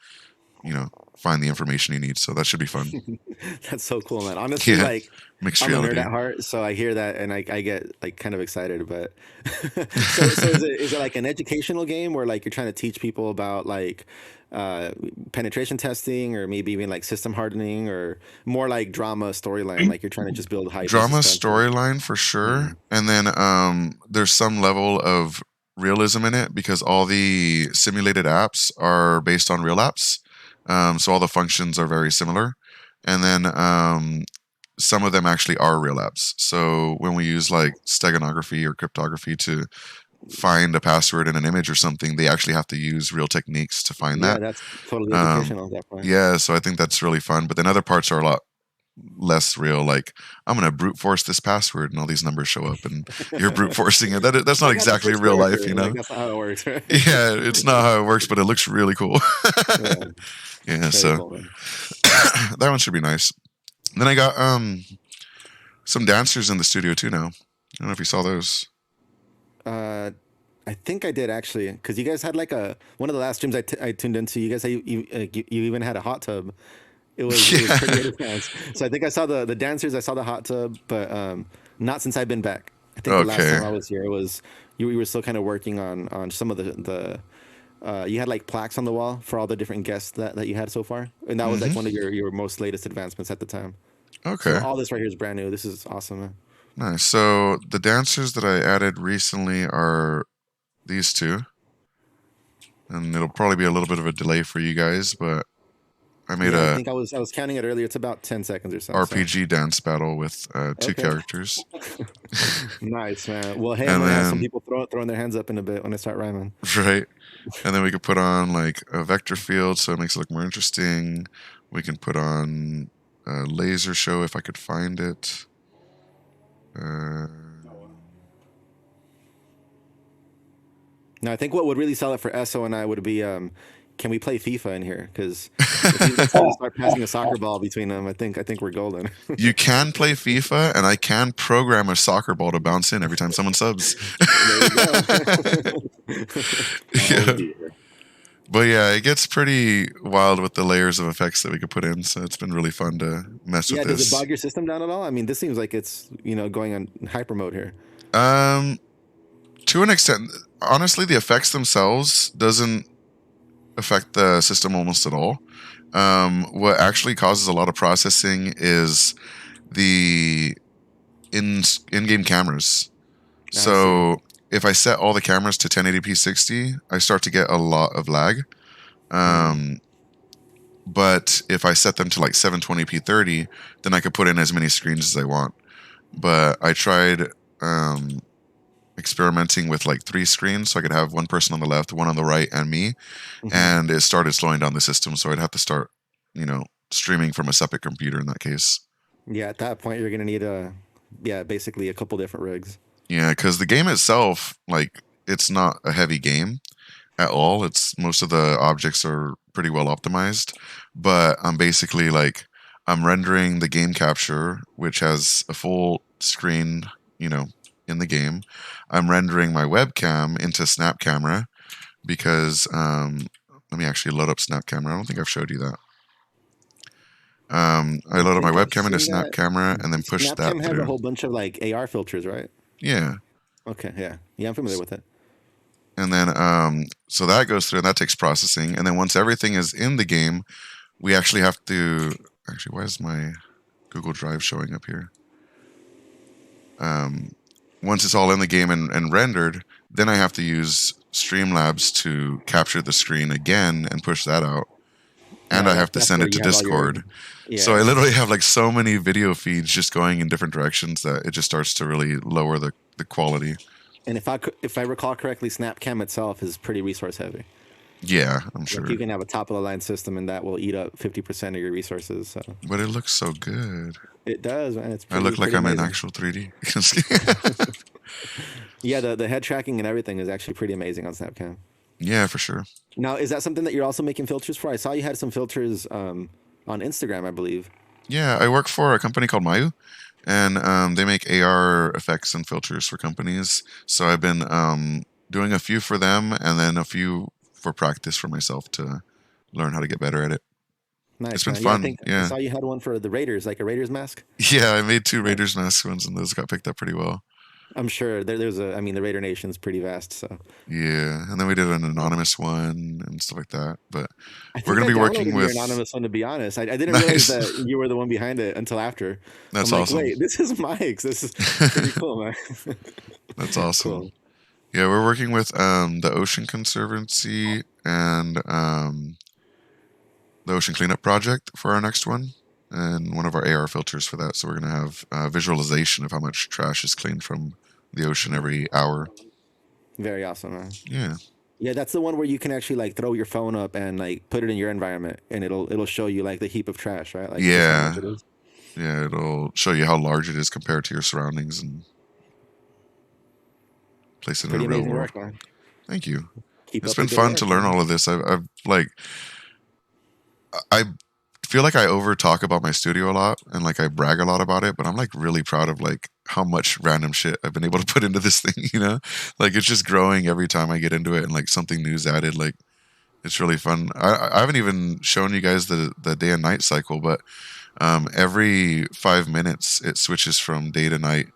find the information you need. So that should be fun. That's so cool, man. Honestly, Yeah, like mixed I'm a nerd reality. at heart, so I hear that and I get like kind of excited. But so is it like an educational game where like you're trying to teach people about like uh, penetration testing or maybe even like system hardening or more like drama storyline, like you're trying to just build hype and Drama suspense. storyline for sure, Mhm. and then there's some level of realism in it because all the simulated apps are based on real apps, so all the functions are very similar, and then some of them actually are real apps. So when we use like steganography or cryptography to find a password in an image or something, they actually have to use real techniques to find Yeah, that. that's totally Um, educational at that point. yeah, so I think that's really fun. But then other parts are a lot less real. Like I'm gonna brute force this password, and all these numbers show up, and you're brute forcing it. That's not I got the exactly first real life, character. you Like know. that's not how it works, right? Yeah, it's not how it works, but it looks really cool. Yeah, Yeah, very so cool, man. that one should be nice. Then I got some dancers in the studio too now. I don't know if you saw those. Uh, I think I did actually, because you guys had like a one of the last streams I tuned into. You guys had, you even had a hot tub. It was pretty Yeah. advanced. So I think I saw the dancers. I saw the hot tub, but not since I've been back. I think the last Okay. time I was here, it was you were still kind of working on some of the you had like plaques on the wall for all the different guests that you had so far, and that was like Hmm. one of your most latest advancements at the time. So Okay. all this right here is brand new. This is awesome, man. Nice. So the dancers that I added recently are these two, and it'll probably be a little bit of a delay for you guys, but I made Yeah, I a think I was counting it earlier. It's about 10 seconds or so. RPG dance battle with two Okay. characters. Nice, man. Well, hey, I'm And gonna have some then people throwing their hands up in a bit when I start rhyming. right. And then we could put on like a vector field so it makes it look more interesting. We can put on a laser show if I could find it. Now, I think what would really sell it for Esso and I would be, can we play FIFA in here? Because if these guys start passing a soccer ball between them, I think we're golden. You can play FIFA, and I can program a soccer ball to bounce in every time someone subs. There you go. Yeah. dear. But yeah, it gets pretty wild with the layers of effects that we could put in. So it's been really fun to mess Yeah, with does it this. bog your system down at all? I mean, this seems like it's going on hyper mode here. To an extent, honestly, the effects themselves doesn't affect the system almost at all. What actually causes a lot of processing is the in-game cameras. I So if I set all the cameras to 1080p 60, I start to get a lot of lag. But if I set them to like 720p 30, then I could put in as many screens as I want. But I tried experimenting with like 3 screens, so I could have one person on the left, one on the right, and me. And it started slowing down the system, so I'd have to start, streaming from a separate computer in that case. Yeah, at that point, you're gonna need basically a couple different rigs. Yeah, because the game itself, like, it's not a heavy game at all. It's most of the objects are pretty well optimized, but I'm basically like I'm rendering the game capture, which has a full screen, in the game. I'm rendering my webcam into Snap Camera because let me actually load up Snap Camera. I don't think I've showed you that. I loaded my think I've webcam into seen Snap that. Camera and then pushed that Snapcam has a through. whole bunch of like AR filters, right? Yeah. Okay, yeah, I'm familiar with it. And then, so that goes through and that takes processing. And then once everything is in the game, we actually have to. Actually, why is my Google Drive showing up here? Once it's all in the game and rendered, then I have to use Streamlabs to capture the screen again and push that out. And I have to That's send where it to you have all your- Discord. Yeah. So I literally have like so many video feeds just going in different directions that it just starts to really lower the quality. And if I recall correctly, Snapcam itself is pretty resource heavy. Yeah, I'm sure. Like you can have a top of the line system, and that will eat up 50% of your resources. So But it looks so good. it does, man. It's I look like pretty I'm in amazing. actual 3D. Yeah, the head tracking and everything is actually pretty amazing on Snapcam. Yeah, for sure. Now, is that something that you're also making filters for? I saw you had some filters on Instagram, I believe. Yeah, I work for a company called Mayu, and they make AR effects and filters for companies. So I've been doing a few for them, and then a few for practice for myself to learn how to get better at it. Nice. It's been man. fun, I think yeah. I saw you had one for the Raiders, like a Raiders mask. Yeah, I made 2 Raiders mask ones, and those got picked up pretty well. I'm sure I mean, the Raider Nation's pretty vast, so. Yeah, and then we did an anonymous one and stuff like that. But I think we're going to be I working downloaded your with. anonymous one, to be honest. I didn't Nice. realize that you were the one behind it until after. That's I'm like, awesome. wait, this is Mike's. This is pretty cool, man. That's awesome. Cool. Yeah, we're working with the Ocean Conservancy and the Ocean Cleanup Project for our next one, and one of our AR filters for that. So we're going to have visualization of how much trash is cleaned from the ocean every hour. Very awesome, man. Yeah. Yeah, that's the one where you can actually like throw your phone up and like put it in your environment, and it'll show you like the heap of trash, right? Like just how Yeah. much it is. Yeah, it'll show you how large it is compared to your surroundings and place it Pretty in a real amazing world. work, man. Thank you. Keep It's up the been good fun work, to learn man. all of this. I've like, I feel like I over talk about my studio a lot and like I brag a lot about it, but I'm like really proud of like how much random shit I've been able to put into this thing, Like it's just growing every time I get into it and like something new's added. Like it's really fun. I haven't even shown you guys the day and night cycle, but every 5 minutes it switches from day to night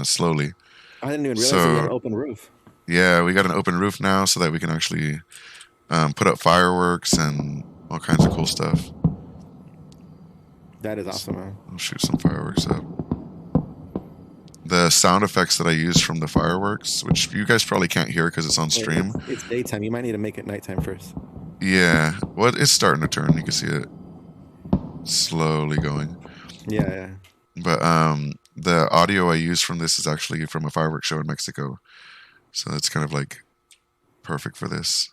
slowly. I didn't even realize that you had So- an open roof. Yeah, we got an open roof now so that we can actually put up fireworks and all kinds of cool stuff. That is awesome, man. I'll shoot some fireworks up. The sound effects that I use from the fireworks, which you guys probably can't hear because it's on stream. It's daytime. You might need to make it nighttime first. Yeah, well, it's starting to turn. You can see it. slowly going. Yeah, yeah. But the audio I use from this is actually from a fireworks show in Mexico, so it's kind of like perfect for this.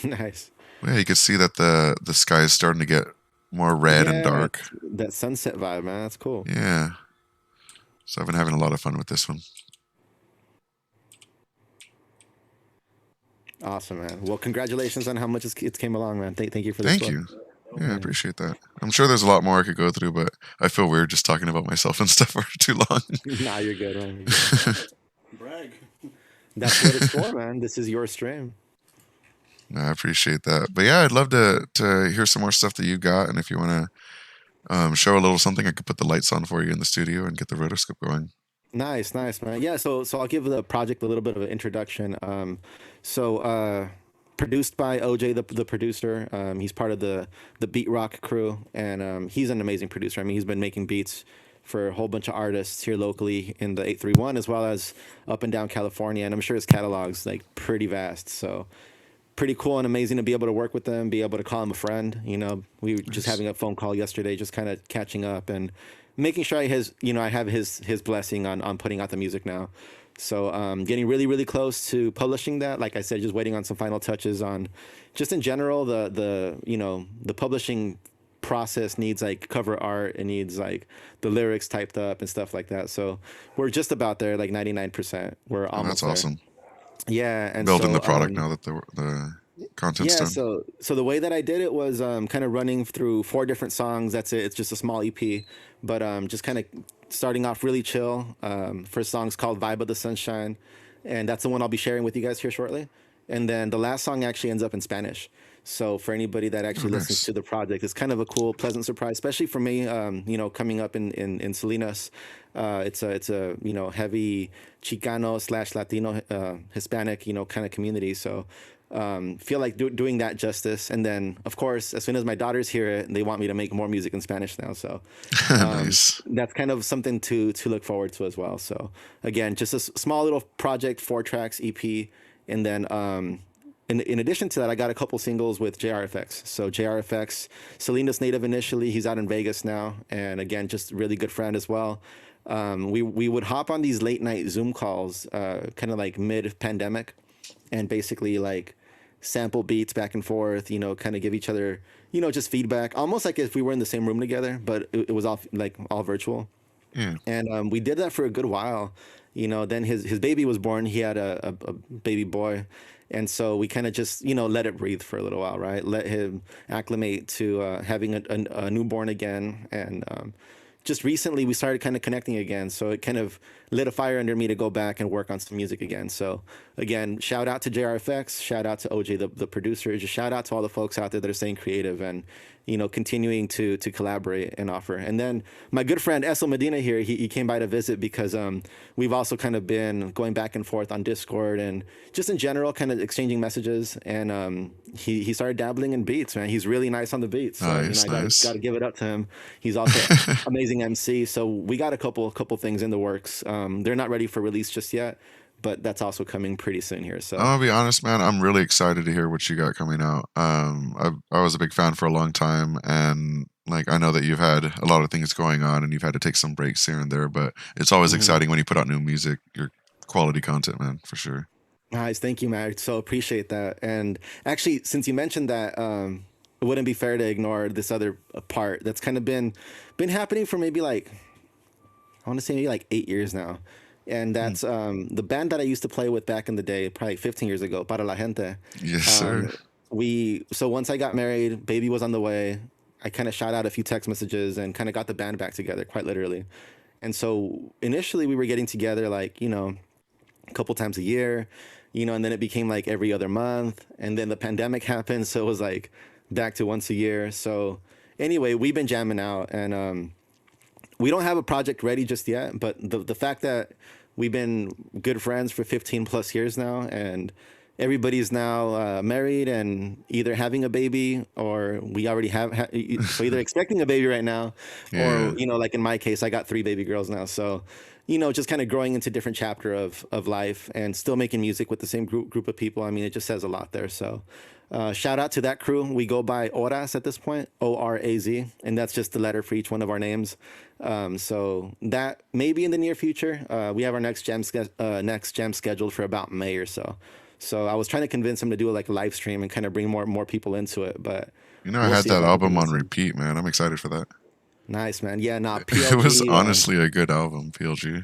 Nice. Yeah, you can see that the sky is starting to get more red and Yeah, dark. it's that sunset vibe, man. That's cool. Yeah, so I've been having a lot of fun with this one. Awesome, man. Well, congratulations on how much it's came along, man. Thank you for this Thank book. you. Yeah, I Yeah. appreciate that. I'm sure there's a lot more I could go through, but I feel weird just talking about myself and stuff for too long. Nah, you're good, man. You're good. Brag. That's what it's for, man. This is your stream. No, I appreciate that. But yeah, I'd love to hear some more stuff that you got, and if you want to show a little something, I could put the lights on for you in the studio and get the rotoscope going. Nice, nice, man. Yeah, so I'll give the project a little bit of an introduction. Produced by OJ, the producer. He's part of the Beat Rock crew, and he's an amazing producer. I mean, he's been making beats for a whole bunch of artists here locally in the 831, as well as up and down California, and I'm sure his catalog's like pretty vast. So pretty cool and amazing to be able to work with them, be able to call him a friend. You know, we were just having a phone call yesterday, just kind of catching up and making sure I have his blessing on putting out the music now. So getting really, really close to publishing that. Like I said, just waiting on some final touches on just in general, the publishing process needs like cover art. It needs like the lyrics typed up and stuff like that. So we're just about there, like 99%. We're Oh, that's almost there. awesome. Yeah. And Building so the product now that the content's yeah, done. so the way that I did it was kind of running through 4 different songs. That's it. It's just a small EP, but just kind of starting off really chill. First song's called "Vibe of the Sunshine," and that's the one I'll be sharing with you guys here shortly. And then the last song actually ends up in Spanish. So for anybody that actually listens Nice. to the project, it's kind of a cool, pleasant surprise, especially for me. Coming up in Salinas, it's a heavy Chicano slash Latino Hispanic kind of community. So feel like doing that justice. And then of course, as soon as my daughters hear it, they want me to make more music in Spanish now. So Nice. that's kind of something to look forward to as well. So again, just a small little project, 4 tracks EP, and then in addition to that, I got a couple singles with JRFX. So JRFX, Salinas native initially, he's out in Vegas now, and again, just a really good friend as well. We would hop on these late night Zoom calls, kind of like mid pandemic, and basically like sample beats back and forth, kind of give each other, just feedback, almost like if we were in the same room together, but it was all virtual. Yeah. And we did that for a good while. Then his baby was born. He had a baby boy. And so we kind of just, let it breathe for a little while, right? Let him acclimate to having a newborn again. And just recently we started kind of connecting again. So it kind of lit a fire under me to go back and work on some music again. So again, shout out to JRFX, shout out to OJ, the producer, just shout out to all the folks out there that are staying creative and, continuing to collaborate and offer. And then my good friend EsoMedina here, he came by to visit because we've also kind of been going back and forth on Discord and just in general kind of exchanging messages. And he started dabbling in beats, man. He's really nice on the beats. So, Nice, I nice. got to give it up to him. He's also amazing MC. So we got a couple things in the works. They're not ready for release just yet, but that's also coming pretty soon here. So I'm gonna be honest, man. I'm really excited to hear what you got coming out. I was a big fan for a long time, and like I know that you've had a lot of things going on, and you've had to take some breaks here and there. But it's always Mhm. exciting when you put out new music, your quality content, man, for sure. Nice, thank you, man. I so appreciate that. And actually, since you mentioned that, it wouldn't be fair to ignore this other part that's kind of been happening for maybe like I want to say maybe like 8 years now. And that's the band that I used to play with back in the day, probably 15 years ago, Para la Gente. Yes, sir. So once I got married, baby was on the way. I kind of shot out a few text messages and kind of got the band back together, quite literally. And so initially we were getting together like, a couple times a year, and then it became like every other month. And then the pandemic happened. So it was like back to once a year. So anyway, we've been jamming out and we don't have a project ready just yet. But the fact that we've been good friends for 15 plus years now and everybody's now married and either having a baby or we already so either expecting a baby right now Yeah. or like in my case I got 3 baby girls now, so just kind of growing into different chapter of life and still making music with the same group of people. I mean, it just says a lot there. So Shout out to that crew. We go by Horas at this point, ORAZ, and that's just the letter for each one of our names. So that maybe in the near future, we have our next jam scheduled for about May or so. So I was trying to convince him to do like a live stream and kind of bring more people into it, but You know, I we'll had see if that I can album on convince him. repeat, man. I'm excited for that. Nice, man. Yeah, nah, It was PLG. honestly a good album, PLG.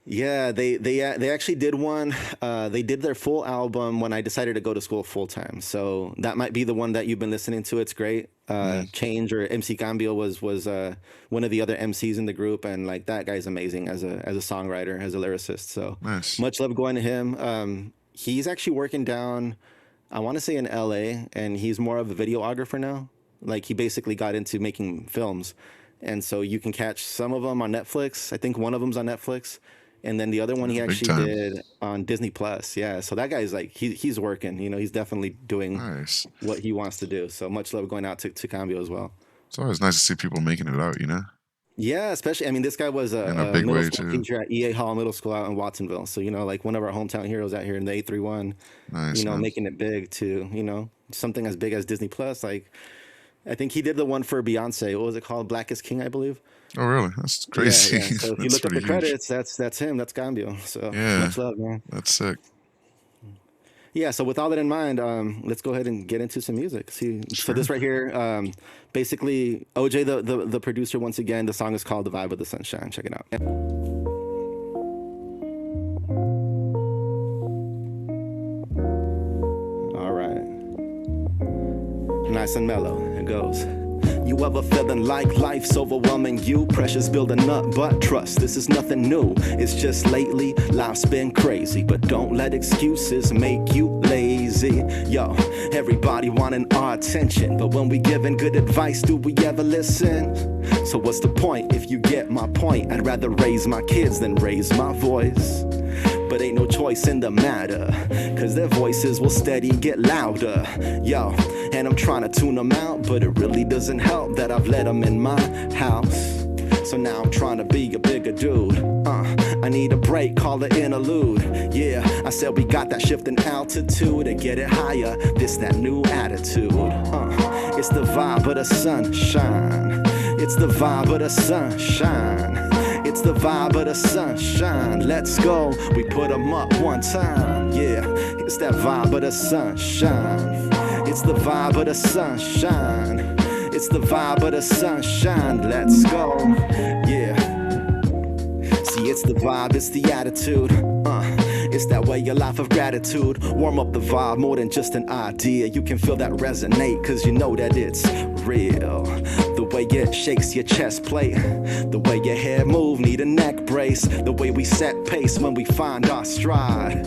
Yeah, they actually did one. They did their full album when I decided to go to school full time. So that might be the one that you've been listening to. It's great. Change or MC Cambio was one of the other MCs in the group, and like that guy's amazing as a songwriter, as a lyricist. So Nice. much love going to him. He's actually working down, I want to say in LA, and he's more of a videographer now. Like he basically got into making films, and so you can catch some of them on Netflix. I think one of them's on Netflix. And then the other one he Big actually time. did on Disney Plus. Yeah. So that guy's like, he's working, he's definitely doing Nice. what he wants to do. So much love going out to Cambio as well. It's always nice to see people making it out, you know? Yeah. Especially, I mean, this guy was a In a big middle way, school too. teacher at EA Hall Middle School out in Watsonville. So, like one of our hometown heroes out here in the 831, Nice, man. making it big to, something as big as Disney Plus. Like, I think he did the one for Beyonce. What was it called? Black is King, I believe. Oh, really? That's crazy. Yeah, yeah. So if you That's look up the pretty huge. credits, that's him. That's Cambio. So Yeah. much love, man. That's sick. Yeah, so with all that in mind, let's go ahead and get into some music. So this right here, basically, OJ, the producer, once again, the song is called "The Vibe of the Sunshine." Check it out. All right, nice and mellow. It goes. You ever feeling like life's overwhelming you? Pressure's building up, but trust, this is nothing new. It's just lately, life's been crazy. But don't let excuses make you lazy. Yo, everybody wanting our attention, but when we giving good advice, do we ever listen? So what's the point if you get my point? I'd rather raise my kids than raise my voice. But ain't no choice in the matter, cause their voices will steady get louder. Yo, and I'm trying to tune them out, but it really doesn't help that I've let them in my house. So now I'm trying to be a bigger dude. I need a break, call it interlude. Yeah, I said we got that shift in altitude to get it higher. This that new attitude. It's the vibe of the sunshine. It's the vibe of the sunshine. It's the vibe of the sunshine. Let's go. We put them up one time. Yeah, it's that vibe of the sunshine. It's the vibe of the sunshine. It's the vibe of the sunshine. Let's go. Yeah. See, it's the vibe, it's the attitude. It's that way, your life of gratitude. Warm up the vibe more than just an idea. You can feel that resonate, cause you know that it's real. The way it shakes your chest plate, the way your hair move, need a neck brace. The way we set pace when we find our stride.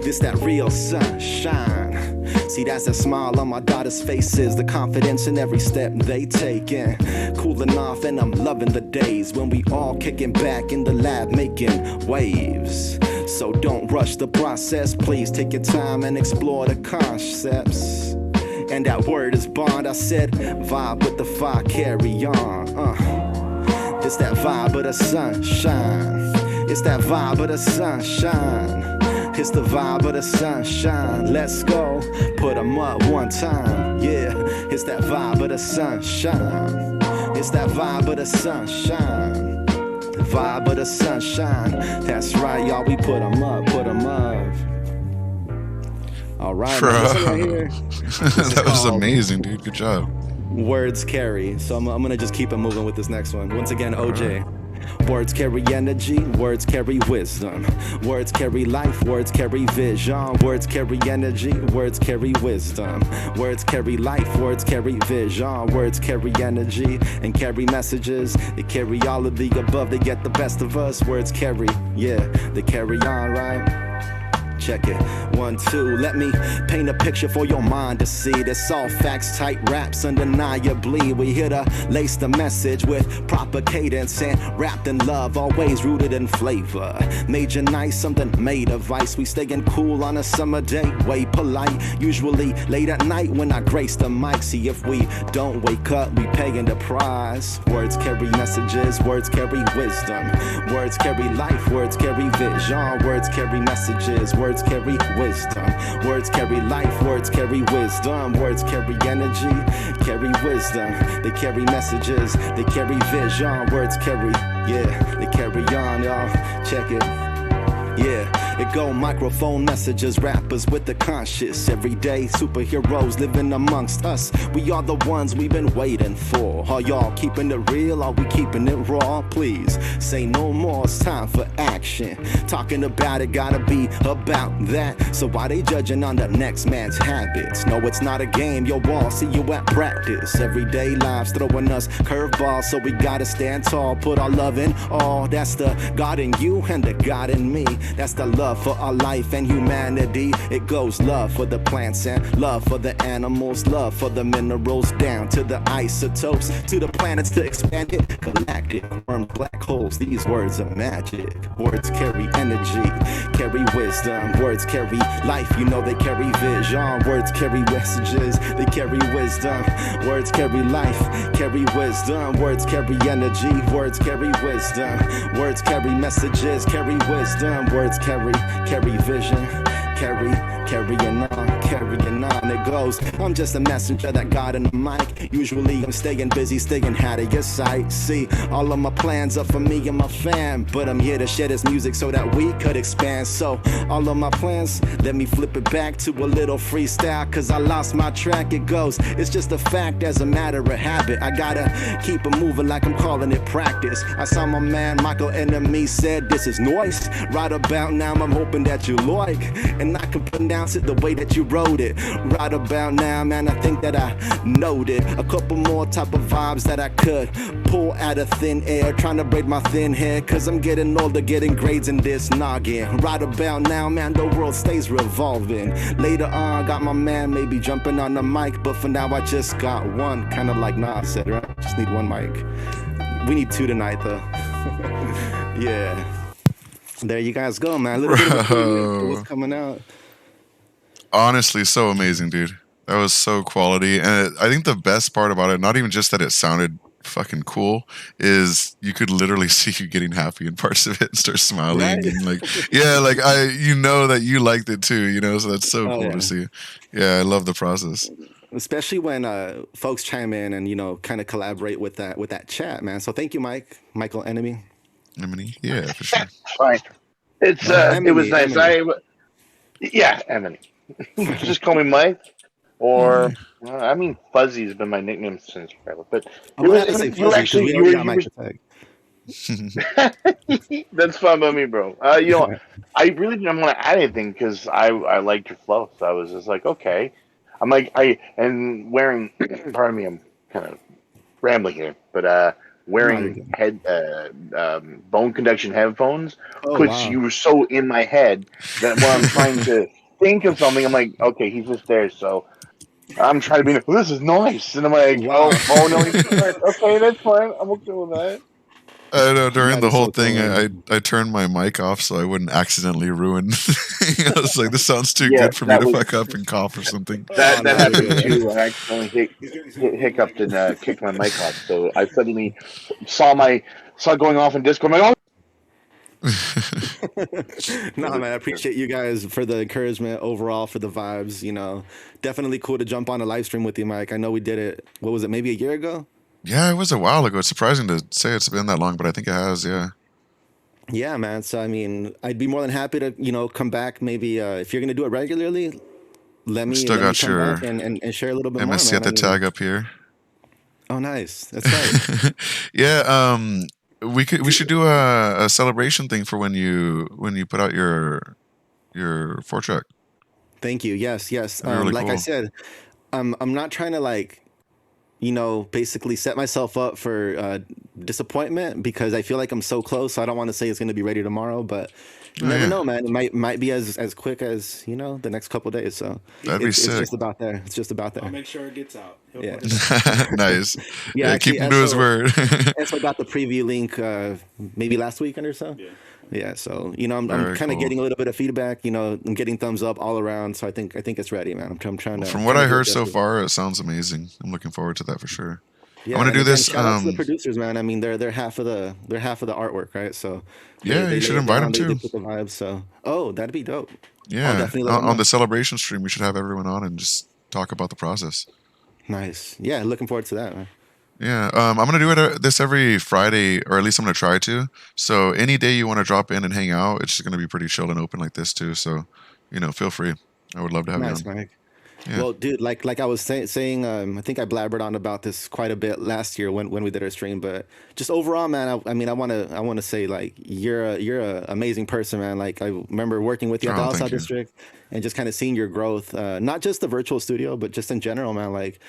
This that real sunshine. See, that's the smile on my daughter's faces, the confidence in every step they taking. Cooling off, and I'm loving the days when we all kicking back in the lab making waves. So don't rush the process, please take your time and explore the concepts. And that word is bond, I said, vibe with the fire, carry on. It's that vibe of the sunshine. It's that vibe of the sunshine. It's the vibe of the sunshine. Let's go, put them up one time. Yeah, it's that vibe of the sunshine. It's that vibe of the sunshine. The vibe of the sunshine. That's right, y'all, we put them up, put them up. All right, man, this one right here. That was called amazing, dude. Good job. Words carry. So I'm gonna just keep it moving with this next one. Once again, OJ. Words carry energy, words carry wisdom. Words carry life, words carry vision. Words carry energy, words carry wisdom. Words carry life, words carry vision. Words carry energy and carry messages. They carry all of the above, they get the best of us. Words carry, yeah, they carry on, right? Check it, 1, 2, let me paint a picture for your mind to see. This all facts, tight raps, undeniably. We here to lace the message with proper cadence and wrapped in love, always rooted in flavor. Major nice, something made of ice. We staying cool on a summer day, way polite. Usually late at night when I grace the mic. See, if we don't wake up, we paying the price. Words carry messages, words carry wisdom. Words carry life, words carry vision. Words carry messages, words Words carry wisdom. Words carry life. Words carry wisdom. Words carry energy. Carry wisdom. They carry messages. They carry vision. Words carry, yeah, they carry on, y'all. Check it. Yeah, it go microphone messages, rappers with the conscious. Everyday superheroes living amongst us. We are the ones we've been waiting for. Are y'all keeping it real? Are we keeping it raw? Please say no more. It's time for action. Talking about it gotta be about that. So why they judging on the next man's habits? No, it's not a game. Yo, all see you at practice. Everyday lives throwing us curveballs, so we gotta stand tall. Put our love in all. That's the God in you and the God in me. That's the love for our life and humanity. It goes love for the plants and love for the animals, love for the minerals, down to the isotopes, to the planets to expand it. Galactic, worm, black holes, these words are magic. Words carry energy, carry wisdom. Words carry life, you know they carry vision. Words carry messages, they carry wisdom. Words carry life, carry wisdom. Words carry energy, words carry wisdom. Words carry messages, carry wisdom. Words carry vision, carrying on, it goes. I'm just a messenger that got in the mic. Usually I'm staying busy, staying out of your sight. See, all of my plans are for me and my fam, but I'm here to share this music so that we could expand. So all of my plans, let me flip it back to a little freestyle, cause I lost my track. It goes, it's just a fact as a matter of habit. I gotta keep it moving like I'm calling it practice. I saw my man Michael Emeny said this is noise. Right about now I'm hoping that you like, and I can pronounce it the way that you wrote it. Right about now, man, I think that I noted a couple more type of vibes that I could pull out of thin air, trying to braid my thin hair, cause I'm getting older, getting grades in this noggin. Right about now, man, the world stays revolving. Later on, got my man maybe jumping on the mic, but for now I just got one, kind of like Nas said, right? Just need one mic. We need two tonight though. Yeah. There you guys go, man. A little bit of a preview of what's coming out. Honestly, so amazing, dude. That was so quality. And I think the best part about it, not even just that it sounded fucking cool, is you could literally see you getting happy in parts of it and start smiling. Right? And like, yeah, like you know that you liked it too, you know, so that's so cool yeah. to see. Yeah, I love the process. Especially when folks chime in and, you know, kind of collaborate with that chat, man. So thank you, Michael Enemy. Emeny, yeah, for sure. Fine. It's Emeny, it was nice. Emeny. Yeah, Emeny. Just call me Mike, or I mean, Fuzzy's been my nickname since forever. But I'm gonna have to say Fuzzy, we already got MikeTheTech. That's fine by me, bro. You know, I really didn't want to add anything because I liked your flow, so I was just like, okay. I'm like and wearing. Pardon me, I'm kind of rambling here, but wearing bone conduction headphones puts you so in my head that when I'm trying to think of something, I'm like, okay, he's just there, so I'm trying to be like, oh, this is nice, and I'm like, oh no, he's nice. Okay, that's fine, I'm okay with that. I know during the whole thing, I turned my mic off so I wouldn't accidentally ruin. I was like, this sounds too good for me to fuck up and cough or something. That happened too. I accidentally hiccuped and kicked my mic off. So I suddenly saw going off in Discord. I'm like, No, man, I appreciate you guys for the encouragement overall, for the vibes. You know, definitely cool to jump on a live stream with you, Mike. I know we did it. What was it? Maybe a year ago. Yeah, it was a while ago. It's surprising to say it's been that long, but I think it has. Yeah. Yeah, man. So I mean, I'd be more than happy to, you know, come back. Maybe if you're gonna do it regularly, let me still got come your back and share a little bit more. MikeTheTech up here. Oh, nice. That's right. Yeah. We should do a celebration thing for when you put out your 4-track. Thank you. Yes. Really like cool. I said, I'm not trying to like, you know, basically set myself up for disappointment, because I feel like I'm so close. So I don't want to say it's going to be ready tomorrow, but you never know, man. It might be as quick as, you know, the next couple of days. So that'd be sick. It's just about there. It's just about there. I'll make sure it gets out. Yeah. Nice. Yeah, actually, keep him to his word. So I got the preview link maybe last weekend or so. Yeah. So, you know, I'm kind of getting a little bit of feedback. You know, I'm getting thumbs up all around. So I think it's ready, man. I'm trying to. From what I heard so far, it sounds amazing. I'm looking forward to that for sure. I'm Yeah, gonna and do again, this. shout out to the producers, man. I mean, they're half of the artwork, right? So Yeah, they you should lay it invite down, him they too. put the vibes. So oh, that'd be dope. I'll Yeah, definitely let them on know. the celebration stream, we should have everyone on and just talk about the process. Nice. Yeah, looking forward to that, man. Yeah, I'm gonna do it this every Friday, or at least I'm gonna try to. So any day you want to drop in and hang out, it's just gonna be pretty chill and open like this too. So, feel free. I would love to have you Nice, on. Mike. Yeah, Well, dude, like I was saying, I think I blabbered on about this quite a bit last year when we did our stream. But just overall, man, I mean, I wanna say like you're a amazing person, man. Like I remember working with you at the oh, Outside thank you. District and just kind of seeing your growth, not just the virtual studio, but just in general, man. Like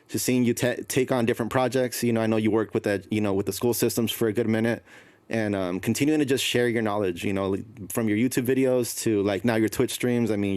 just seeing you take on different projects. I know you worked with that, with the school systems for a good minute. And continuing to just share your knowledge, like, from your YouTube videos to like now your Twitch streams. I mean,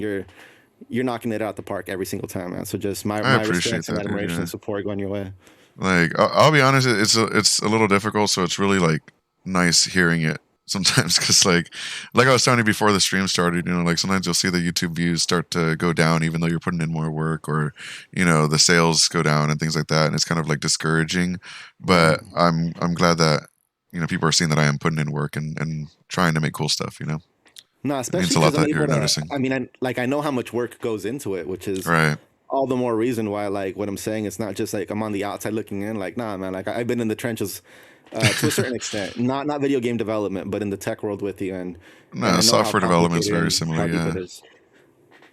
you're knocking it out the park every single time, man. So just my I my appreciate respects and that, dude. admiration Yeah. and support going your way. Like I'll be honest, it's a little difficult, so it's really like nice hearing it sometimes because like I was telling you before the stream started, like sometimes you'll see the YouTube views start to go down even though you're putting in more work, or the sales go down and things like that, and it's kind of like discouraging. Right. But I'm glad that people are seeing that I am putting in work and trying to make cool stuff. No, It means especially a lot because I'm that you're able to. noticing. I mean, I know how much work goes into it, which is Right. all the more reason why, like, what I'm saying, it's not just like I'm on the outside looking in. Like, nah, man. Like, I've been in the trenches to a certain extent, not video game development, but in the tech world with you, and No, I know how software development's complicated very and similar. how deep it Yeah. is.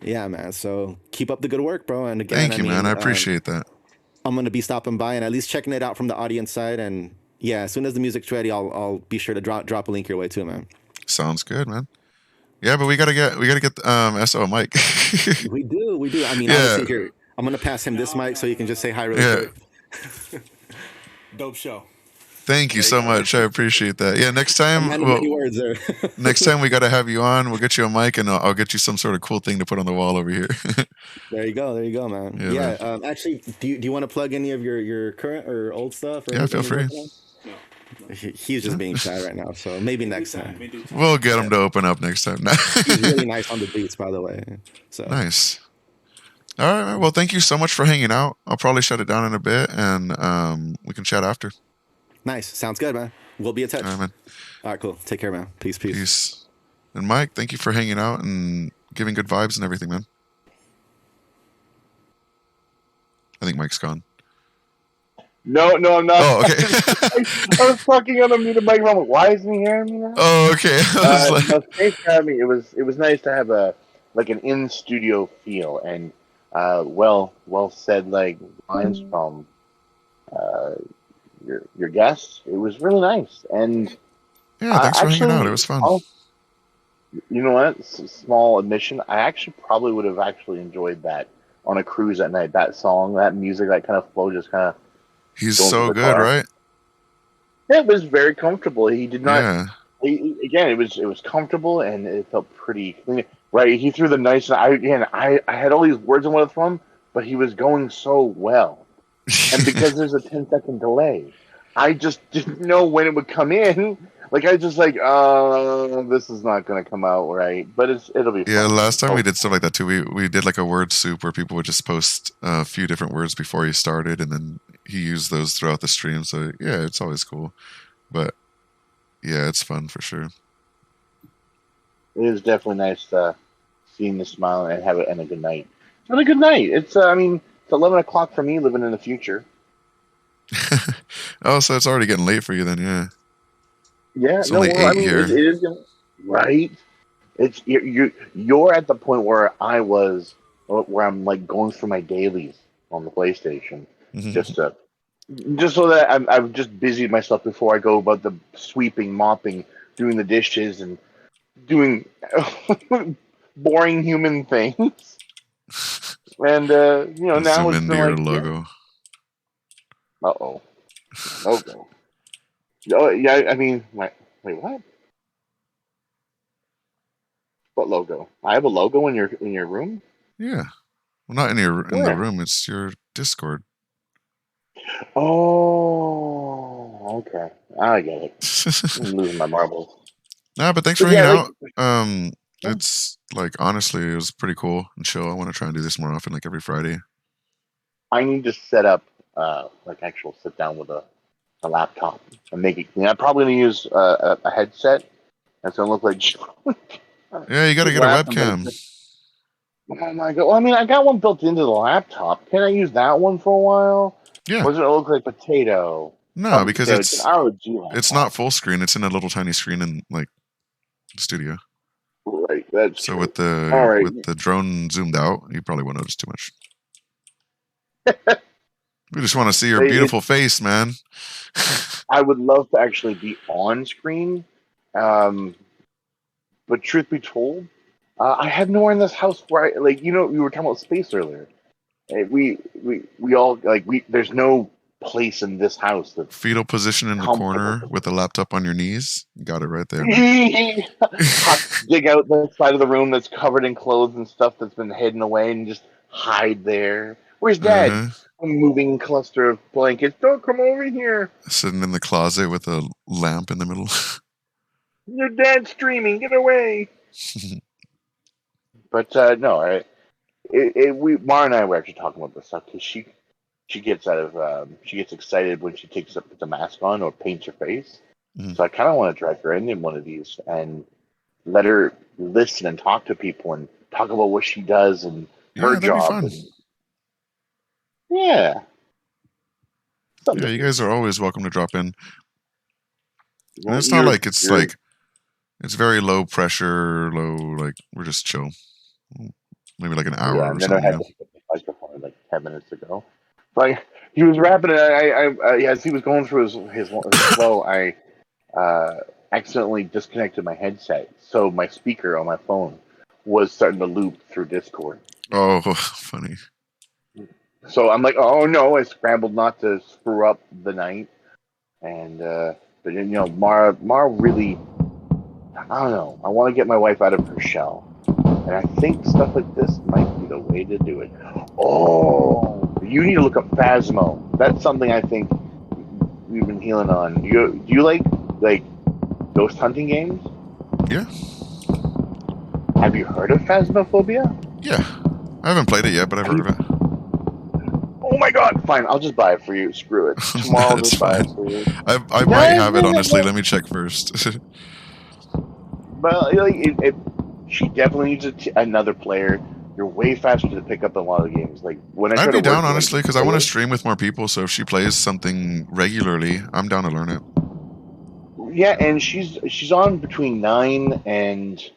Yeah, man. So keep up the good work, bro. And again, Thank I you, man. I mean, appreciate that. I'm gonna be stopping by and at least checking it out from the audience side. And yeah, as soon as the music's ready, I'll be sure to drop a link your way too, man. Sounds good, man. Yeah, but we gotta get SO Mike. We do. I mean, Yeah, obviously, here I'm gonna pass him this mic so you can just say hi really yeah. quick. Dope show. Thank you There you so go. much. I appreciate that. Yeah, next A time, man of well, many words there. next time we gotta have you on. We'll get you a mic, and I'll get you some sort of cool thing to put on the wall over here. There you go. There you go, man. Yeah, Yeah. man. Actually, do you want to plug any of your current or old stuff or Yeah, anything feel you're free. working on? No. He's just being shy right now, so maybe next Anytime. time. We do time. We'll get Yeah. him to open up next time. He's really nice on the beats, by the way. So Nice. All right, man. Well, thank you so much for hanging out. I'll probably shut it down in a bit, and we can chat after. nice. Sounds good, man. We'll be in touch. All right, man. All right, cool. Take care, man. Peace. Peace. And Mike, thank you for hanging out and giving good vibes and everything, man. I think Mike's gone. No, I'm not. Oh, okay. I was talking on a muted microphone. I'm like, why isn't he hearing me now? Oh, okay. I was No, like, thanks for having me. It was nice to have an in studio feel and well said lines from uh, your guests. It was really nice, and yeah, thanks for hanging out. It actually, was fun. you know what? Small admission. I actually probably would have actually enjoyed that on a cruise at night. That song, that music, that kind of flow, just kind of He's going through so the good, car. right? Yeah, it was very comfortable. He did not. Yeah. Again, it was comfortable and it felt pretty clean. Right, he threw the nice. I had all these words I wanted to throw him, but he was going so well, and because there's a 10-second delay, I just didn't know when it would come in. Like I just this is not going to come out right, but it'll be Yeah, fun. last time Oh, we did stuff like that too. We did like a word soup where people would just post a few different words before he started, and then he used those throughout the stream. So yeah, it's always cool. But yeah, it's fun for sure. it is definitely nice seeing the smile and have it and a good night. It's been a good night. It's I mean it's 11 o'clock for me living in the future. Oh, so it's already getting late for you then, yeah. Yeah, It's no, only well, I 8 mean, here. it is right. It's you're at the point where I was, where I'm like going through my dailies on the PlayStation, just to, just so that I've just busied myself before I go about the sweeping, mopping, doing the dishes, and doing boring human things. And now Zoom it's into been your like, yeah, logo. logo. Oh yeah, I mean, wait, what? What logo? I have a logo in your room. Yeah. Well, not in the Where? room. It's your Discord. Oh, okay. I get it. I'm losing my marbles. Nah, but thanks for But hanging yeah, like out. It's like honestly, it was pretty cool and chill. I want to try and do this more often, like every Friday. I need to set up like actual sit down with a laptop and make it clean. I'm probably gonna use a headset that's gonna look like Yeah, you got to keep get a laughing, but webcam. oh my god! Well, I mean, I got one built into the laptop. Can I use that one for a while? Yeah. Or does it look like potato? No, Probably because potato. It's an ROG it's not laptop. full screen. It's in a little tiny screen in like the studio. Right, that's So true. All right, with the drone zoomed out, you probably won't notice too much. We just want to see your it, beautiful face, man. I would love to actually be on screen, um, but truth be told, I have nowhere in this house where I like. We were talking about space earlier. We all like we. There's no place in this house that's Fetal position in the comfortable corner for with the laptop on your knees. You got it right there, man. me. Dig out the side of the room that's covered in clothes and stuff that's been hidden away, and just hide there. Where's Dad? Uh-huh. A moving cluster of blankets. Don't come over here. Sitting in the closet with a lamp in the middle. Your dad's streaming. Get away. But no, we Mara and I were actually talking about this stuff because she gets she gets excited when she takes the mask on or paints her face. Mhm. So I kind of want to drag her in one of these and let her listen and talk to people and talk about what she does and her Yeah, that'd be job fun. and yeah, Yeah, something. you guys are always welcome to drop in. And Well, it's not like you're it's very low pressure, low like we're just chill. Maybe like an yeah, hour or and then I something, you had know. to pick up the microphone like 10 minutes ago. Like he was rapping, and as he was going through his flow, I uh, accidentally disconnected my headset, so my speaker on my phone was starting to loop through Discord. Oh, funny. So I'm like, oh no! I scrambled not to screw up the night, and but Mara really, I don't know. I want to get my wife out of her shell, and I think stuff like this might be the way to do it. Oh, you need to look up Phasmo. That's something I think we've been healing on. Do you like ghost hunting games? Yeah. Have you heard of Phasmophobia? Yeah. I haven't played it yet, but I've heard of it. Oh my god! Fine, I'll just buy it for you. Screw it. Tomorrow I'll It's just buy fine. it for you. I might No, have it no, no, honestly. no. Let me check first. But she definitely needs another player. You're way faster to pick up a lot of games. Like when I I'd try to be down work with honestly because I want to players, stream with more people. So if she plays something regularly, I'm down to learn it. yeah, and she's on between 9 and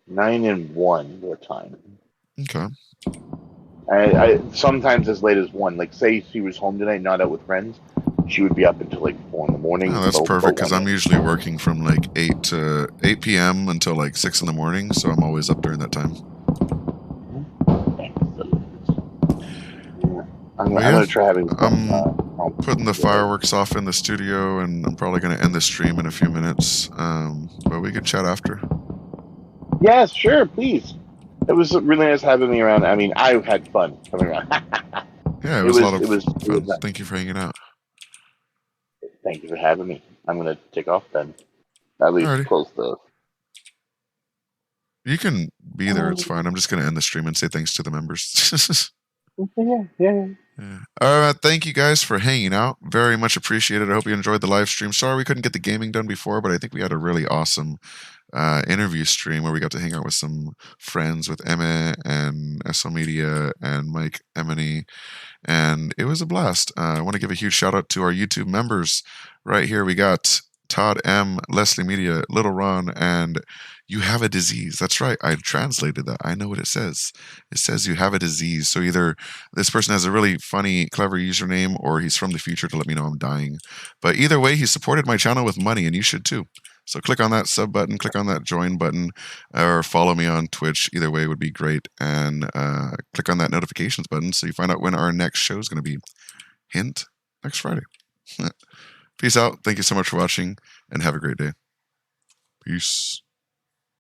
1 their time. Okay. I sometimes as late as 1. Like say she was home tonight, not out with friends, she would be up until like 4 in the morning. Oh, that's Till perfect because 1 I'm a.m. usually working from like 8 p.m. until like 6 in the morning, so I'm always up during that time. I'm But yeah, gonna try having some. I'm putting the fireworks off in the studio, and I'm probably going to end the stream in a few minutes. But we can chat after. Yes, sure, please. It was really nice having me around. I mean, I had fun coming around. Yeah, it It was a was lot of it was it was fun. nice. Thank you for hanging out. Thank you for having me. I'm gonna take off then. At least Alrighty. close the. You can be there. It's fine. I'm just going to end the stream and say thanks to the members. Yeah. Yeah. Thank you guys for hanging out. Very much appreciated. I hope you enjoyed the live stream. Sorry we couldn't get the gaming done before, but I think we had a really awesome interview stream where we got to hang out with some friends with Eme and EsoMedia and Mike Emeny, and it was a blast. I want to give a huge shout out to our YouTube members. Right here, we got Todd M, Leslie Media, Little Ron, and You Have a Disease. That's right. I translated that. I know what it says. It says You Have a Disease. So either this person has a really funny, clever username, or he's from the future to let me know I'm dying. But either way, he supported my channel with money, and you should too. So click on that sub button, click on that join button, or follow me on Twitch. Either way would be great. And click on that notifications button so you find out when our next show is going to be. Hint, next Friday. Peace out. Thank you so much for watching, and have a great day. Peace.